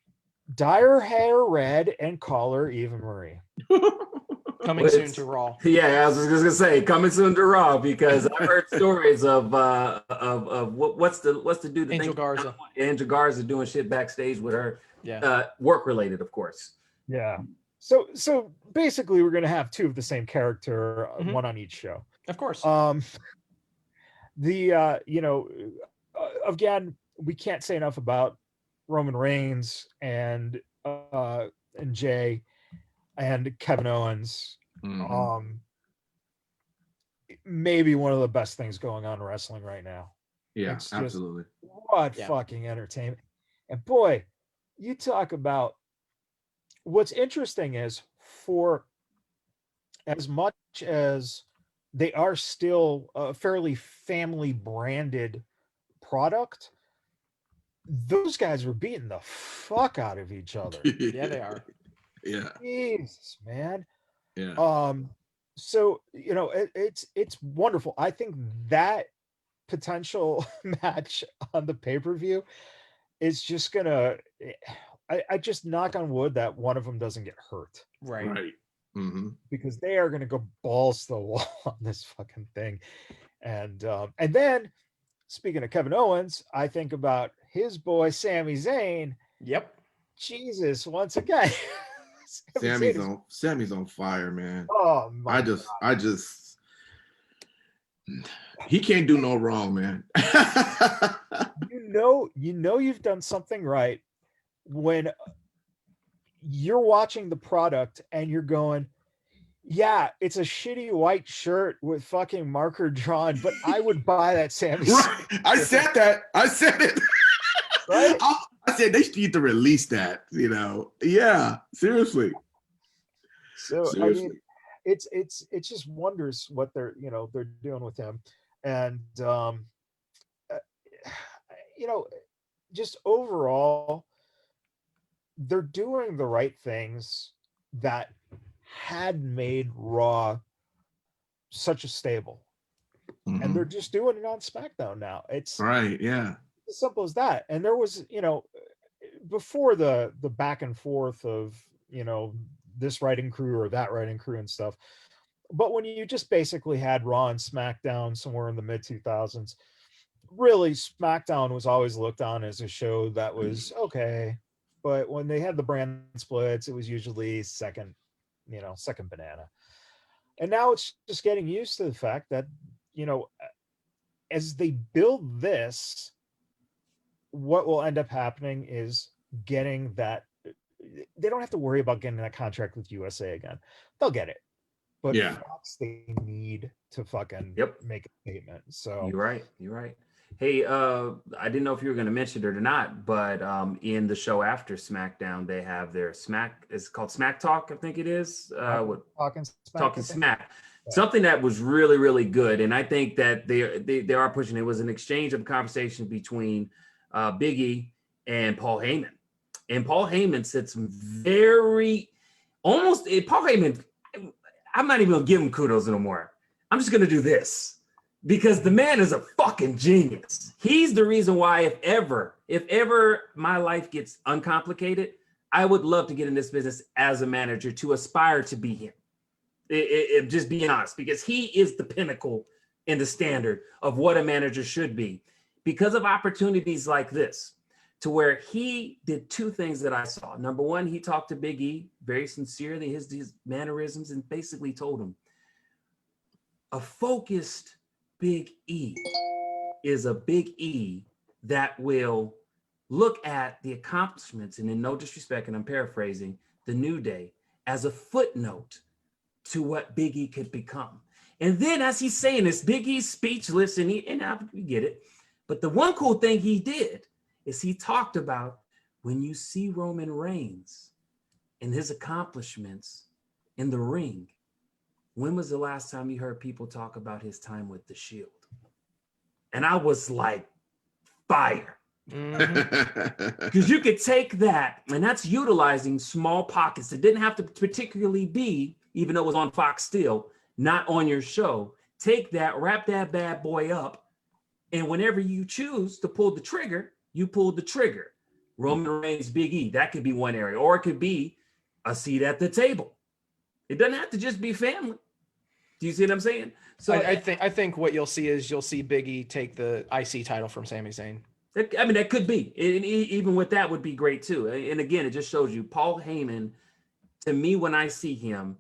dye her hair red and call her Eva Marie. Coming soon to Raw. Yeah, I was just gonna say coming soon to Raw because I've heard stories of what's the dude that Angel Garza. Angel Garza doing shit backstage with her, Yeah. work related, of course. Yeah. So basically, we're gonna have two of the same character, Mhm. one on each show. Of course. Again, we can't say enough about Roman Reigns and Jay and Kevin Owens. Mhm. Maybe one of the best things going on in wrestling right now. Yeah, It's just- absolutely. What Yeah. fucking entertainment. And boy, you talk about what's interesting is for as much as they are still a fairly family branded product, those guys were beating the fuck out of each other. Yeah, they are. Yeah, Jesus, man. yeah. So it's wonderful. I think that potential match on the pay-per-view is just gonna I just knock on wood that one of them doesn't get hurt, Right. Right. Mm-hmm. because they are gonna go balls to the wall on this fucking thing. And then speaking of Kevin Owens, I think about his boy Sami Zayn. Yep. Jesus, once again. Sammy's on fire, man. Oh my I just he can't do no wrong, man. you've done something right when you're watching the product and you're going, yeah, it's a shitty white shirt with fucking marker drawn, but I would buy that Sami. Right. I said that. I said it. Right? I said they need to release that, Yeah, seriously. So Seriously. I mean, it's just wonders what they're doing with him. And just overall, they're doing the right things that had made Raw such a stable. Mhm. And they're just doing it on SmackDown now. It's Right, yeah. as simple as that. And there was, before the back and forth of, this writing crew or that writing crew and stuff. But when you just basically had Raw and SmackDown somewhere in the mid 2000s, really SmackDown was always looked on as a show that was okay. But when they had the brand splits, it was usually second banana. And now it's just getting used to the fact that, as they build this, what will end up happening is getting that. They don't have to worry about getting that contract with USA again. They'll get it. But Yeah. Fox, they need to fucking make a statement. So You're right. Hey, I didn't know if you were going to mention it or not, but in the show after SmackDown, they have their it's called Smack Talk, I think it is. Talking Smack. Yeah. Something that was really, really good. And I think that they are pushing. It was an exchange of conversation between Big E and Paul Heyman. And Paul Heyman said some Paul Heyman, I'm not even going to give him kudos anymore. I'm just going to do this. Because the man is a fucking genius. He's the reason why if ever my life gets uncomplicated, I would love to get in this business as a manager to aspire to be him. Just being honest, because he is the pinnacle and the standard of what a manager should be. Because of opportunities like this, to where he did two things that I saw. Number one, he talked to Big E very sincerely, his mannerisms, and basically told him, a focused Big E is a Big E that will look at the accomplishments, and in no disrespect, and I'm paraphrasing, the New Day as a footnote to what Big E could become. And then as he's saying this, Big E's speechless, and we get it. But the one cool thing he did is he talked about when you see Roman Reigns and his accomplishments in the ring, when was the last time you heard people talk about his time with the Shield? And I was like, fire. Because you could take that, and that's utilizing small pockets. It didn't have to particularly be, even though it was on Fox still, not on your show. Take that, wrap that bad boy up, and whenever you choose to pull the trigger, you pull the trigger. Roman Reigns, Big E, that could be one area, or it could be a seat at the table. It doesn't have to just be family. Do you see what I'm saying? So I think what you'll see Big E take the IC title from Sami Zayn. I mean, that could be. And even with that would be great too. And again, it just shows you Paul Heyman, to me, when I see him,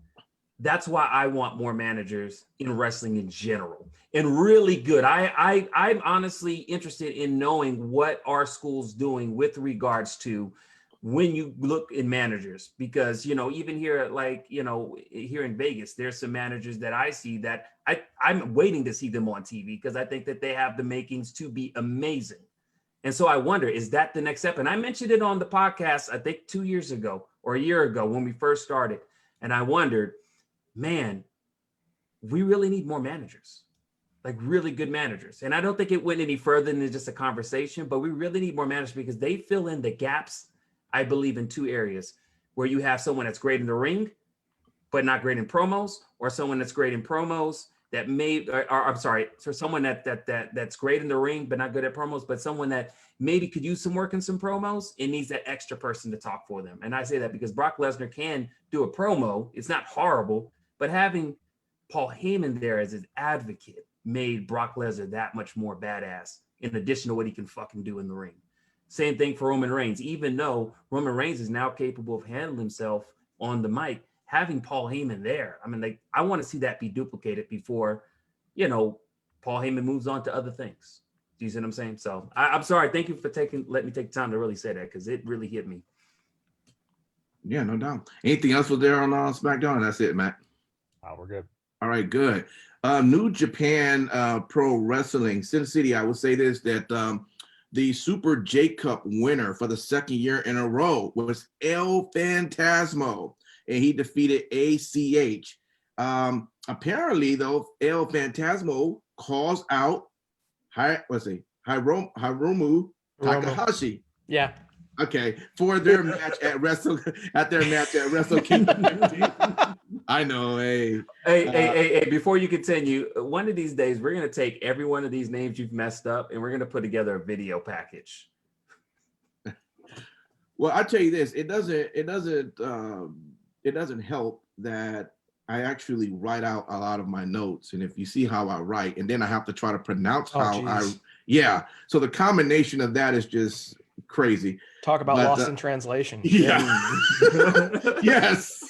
that's why I want more managers in wrestling in general, and really good. I'm honestly interested in knowing what our school's doing with regards to when you look in managers, because, you know, even here, like, you know, here in Vegas, there's some managers that I see that I'm waiting to see them on TV because I think that they have the makings to be amazing. And so I wonder, is that the next step? And I mentioned it on the podcast, I think 2 years ago or a year ago when we first started. And I wondered, man, we really need more managers, like really good managers. And I don't think it went any further than just a conversation, but we really need more managers because they fill in the gaps, I believe, in two areas where you have someone that's great in the ring, but not great in promos, or someone that's great in promos that so someone that's great in the ring, but not good at promos, but someone that maybe could use some work in some promos and needs that extra person to talk for them. And I say that because Brock Lesnar can do a promo. It's not horrible, but having Paul Heyman there as his advocate made Brock Lesnar that much more badass in addition to what he can fucking do in the ring. Same thing for Roman Reigns. Even though Roman Reigns is now capable of handling himself on the mic, having Paul Heyman there, I mean, like, I want to see that be duplicated before, you know, Paul Heyman moves on to other things. Do you see what I'm saying? So I'm sorry. Thank you for letting me take time to really say that, because it really hit me. Yeah, no doubt. Anything else was there on SmackDown? That's it, Matt. Oh, we're good. All right, good. New Japan Pro Wrestling, Sin City. I will say this, that the Super J Cup winner for the second year in a row was El Phantasmo, and he defeated ACH. Apparently, though, El Phantasmo calls out Hiromu Takahashi. Yeah. Okay, for their match at Wrestle Kingdom 15. I know, Hey, before you continue, one of these days we're gonna take every one of these names you've messed up and we're gonna put together a video package. Well, I'll tell you this, it doesn't help that I actually write out a lot of my notes, and if you see how I write, and then I have to try to pronounce so the combination of that is just crazy. Talk about lost in translation. Yeah. Yes,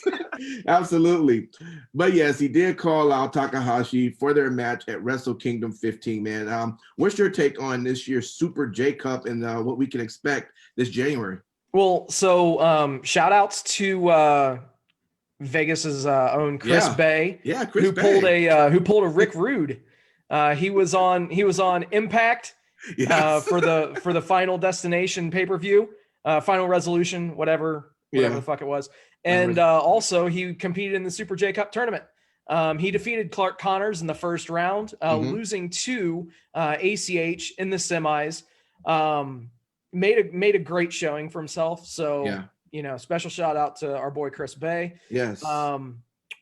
absolutely. But yes, he did call out Takahashi for their match at Wrestle Kingdom 15, man. What's your take on this year's Super J Cup and what we can expect this January? Well, so shout outs to Vegas's own Chris Bay. Yeah, Chris who Bay. pulled a Rick Rude. He was on Impact for the Final Destination pay-per-view, Final Resolution, whatever the fuck it was. And also he competed in the Super J Cup tournament. He defeated Clark Connors in the first round, losing to ACH in the semis. Made a great showing for himself. So, you know, special shout out to our boy Chris Bay. Yes.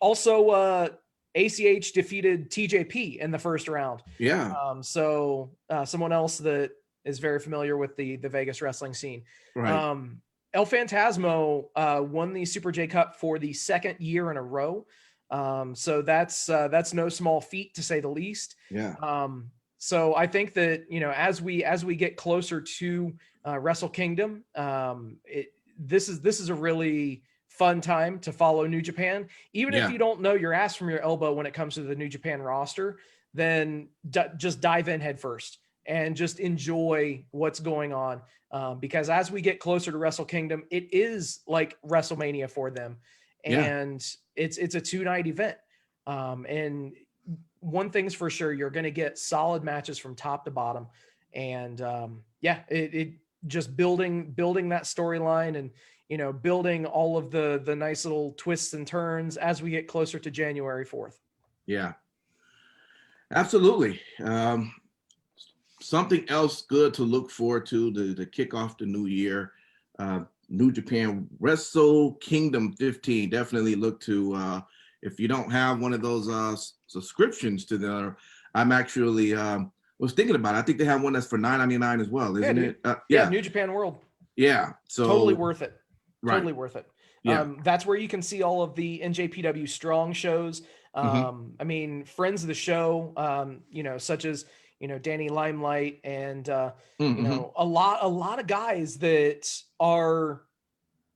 Also, ACH defeated TJP in the first round. Yeah. So someone else that is very familiar with the Vegas wrestling scene. Right. El Phantasmo won the Super J Cup for the second year in a row. So that's no small feat, to say the least. Yeah. So I think that, you know, as we get closer to Wrestle Kingdom, this is a really fun time to follow New Japan. Even if you don't know your ass from your elbow when it comes to the New Japan roster, then just dive in head first. and just enjoy what's going on. Because as we get closer to Wrestle Kingdom, it is like WrestleMania for them. And it's a 2-night event. And one thing's for sure, you're going to get solid matches from top to bottom. And it just building that storyline and, you know, building all of the nice little twists and turns as we get closer to January 4th. Yeah, absolutely. Something else good to look forward to kick off the new year. New Japan Wrestle Kingdom 15. Definitely look to, if you don't have one of those subscriptions to the, I'm actually was thinking about it. I think they have one that's for $9.99 as well, isn't it? Yeah, New Japan World. Yeah, so totally worth it. Right. Totally worth it. Yeah. That's where you can see all of the NJPW Strong shows. I mean, friends of the show, you know, such as, you know, Danny Limelight and, you know, a lot of guys that are,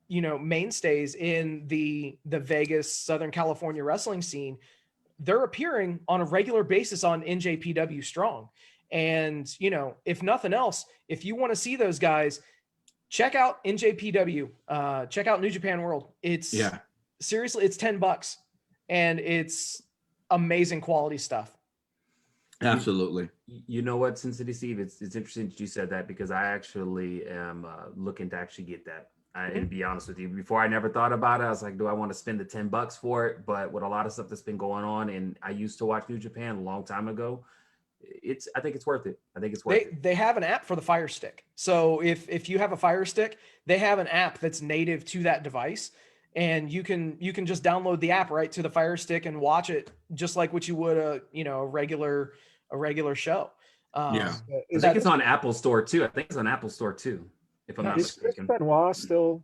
you know, mainstays in the Vegas, Southern California wrestling scene. They're appearing on a regular basis on NJPW Strong. And, you know, if nothing else, if you want to see those guys, check out NJPW, check out New Japan World. It's seriously, it's $10 and it's amazing quality stuff. Absolutely. You know what, Sin City Steve, it's interesting that you said that, because I actually am looking to actually get that. To be honest with you, before I never thought about it. I was like, do I want to spend the $10 for it? But with a lot of stuff that's been going on, and I used to watch New Japan a long time ago, I think it's worth it. I think it's worth it. They have an app for the Fire Stick. So if you have a Fire Stick, they have an app that's native to that device, and you can just download the app right to the Fire Stick and watch it just like what you would a regular show. I think it's on Apple Store too. If I'm not mistaken. Chris Benoit still?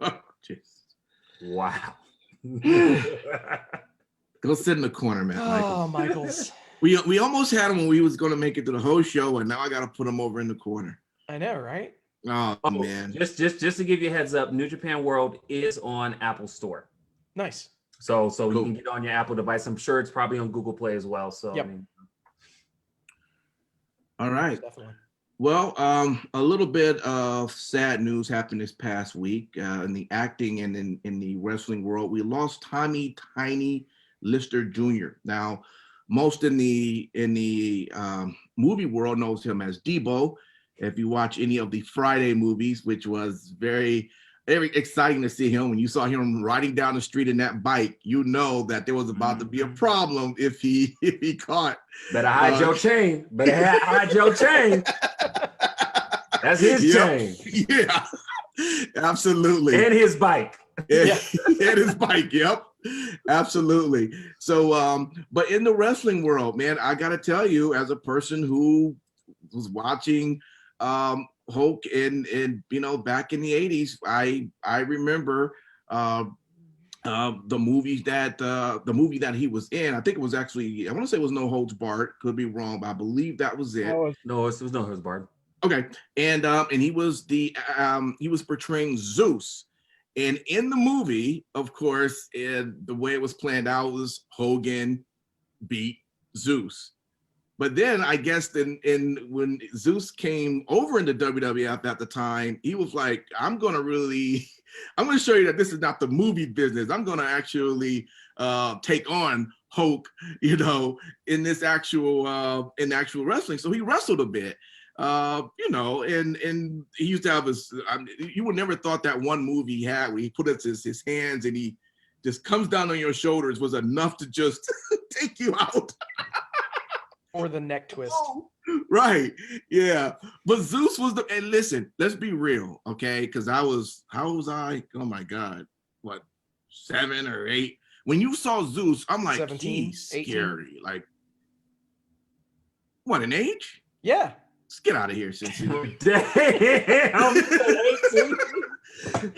Oh, jeez. Wow. Go sit in the corner, man. Oh, Michaels. We almost had him when we was going to make it to the whole show, and now I got to put him over in the corner. I know, right? Oh man. Just to give you a heads up, New Japan World is on Apple Store. Nice. So cool. You can get on your Apple device. I'm sure it's probably on Google Play as well. So yep. I mean, all right. Definitely. Well, a little bit of sad news happened this past week in the acting and in the wrestling world. We lost Tommy Tiny Lister Jr. Now, most in the movie world knows him as Debo. If you watch any of the Friday movies, which was very, very exciting to see him. When you saw him riding down the street in that bike, you know that there was about to be a problem if he caught. Better hide your chain. Hide your chain. That's his chain. Yeah, absolutely. And his bike. And his bike. Yep, absolutely. So, but in the wrestling world, man, I got to tell you, as a person who was watching Hulk and back in the 80s, I remember the movie that he was in. I think it was actually, I want to say it was No Holds Barred, could be wrong, but I believe that was it. No, it was No Holds Barred. Okay, and he was he was portraying Zeus, and in the movie, of course, the way it was planned out was Hogan beat Zeus. But then I guess when Zeus came over into WWF at the time, he was like, I'm going to show you that this is not the movie business. I'm going to actually take on Hulk, in this actual wrestling. So he wrestled a bit, and he used to have you would never thought that one move he had where he put up his hands and he just comes down on your shoulders was enough to just take you out. Or the neck twist. Right. Yeah. But Zeus was and listen, let's be real, okay? Because how was I? Oh my God. What, 7 or 8? When you saw Zeus, I'm like, 17, he's 18. scary. Like, what, an age? Yeah. Let's get out of here, Cincy. Damn.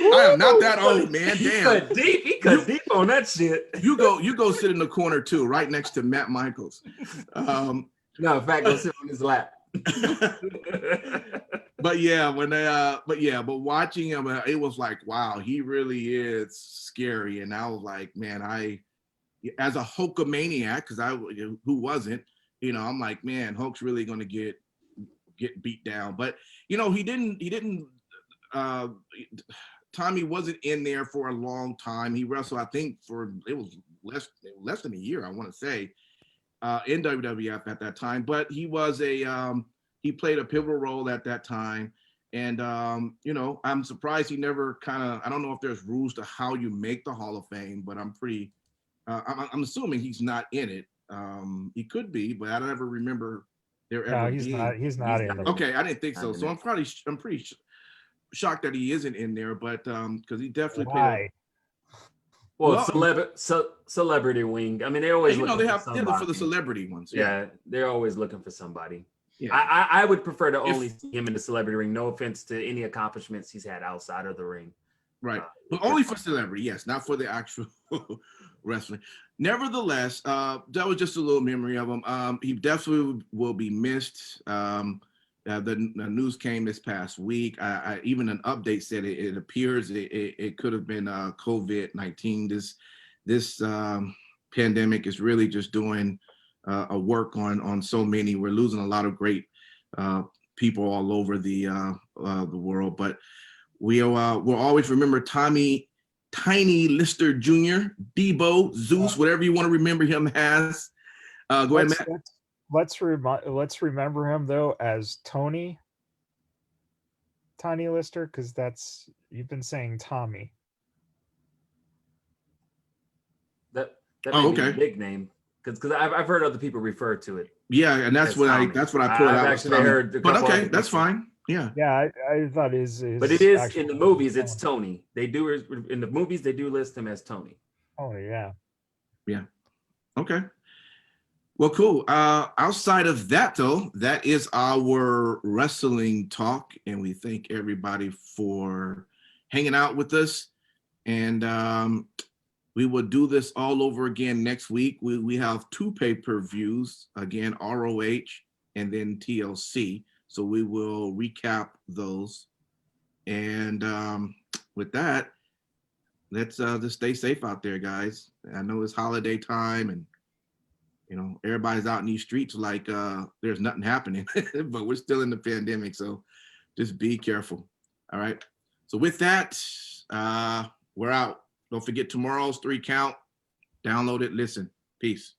I am not that old, man. Damn. He cut deep on that shit. You go sit in the corner too, right next to Matt Michaels. No, in fact, go sit on his lap. But watching him, it was like, wow, he really is scary. And I was like, man, as a Hulkamaniac, because who wasn't, I'm like, man, Hulk's really gonna get beat down. But he didn't. Tommy wasn't in there for a long time. He wrestled, I think, it was less than a year, I want to say, in WWF at that time. But he was he played a pivotal role at that time. And I'm surprised he never I don't know if there's rules to how you make the Hall of Fame, but I'm assuming he's not in it. He could be, but I don't ever remember there ever he's being. not. He's not in it. Okay, I didn't think so. So I'm pretty shocked that he isn't in there, but because he definitely played. Celebrity wing. I mean, they always they have for the celebrity ones. Yeah, they're always looking for somebody. Yeah. I would prefer to only see him in the celebrity ring. No offense to any accomplishments he's had outside of the ring. Right. But only for celebrity, yes, not for the actual wrestling. Nevertheless, that was just a little memory of him. He definitely will be missed. The news came this past week. Even an update said it appears it could have been COVID-19. This pandemic is really just doing a work on so many. We're losing a lot of great people all over the world, but we'll always remember Tommy Tiny Lister Jr., Debo, Zeus, whatever you want to remember him as. Go ahead, Matt. Let's remember him though as Tiny Lister, because you've been saying Tommy. That may be a nickname. Because I've heard other people refer to it. Yeah, and that's what I pulled out. I've actually heard. But okay, that's fine. Yeah. Yeah, I thought his but it is in the movies. It's Tony. They do in the movies. They do list him as Tony. Oh yeah. Yeah. Okay. Well, cool. Outside of that, though, that is our wrestling talk, and we thank everybody for hanging out with us. And we will do this all over again next week. We have 2 pay-per-views, again, ROH and then TLC. So we will recap those. And with that, let's just stay safe out there, guys. I know it's holiday time and, everybody's out in these streets like there's nothing happening, but we're still in the pandemic. So just be careful. All right. So with that, we're out. Don't forget tomorrow's 3 Count. Download it, listen. Peace.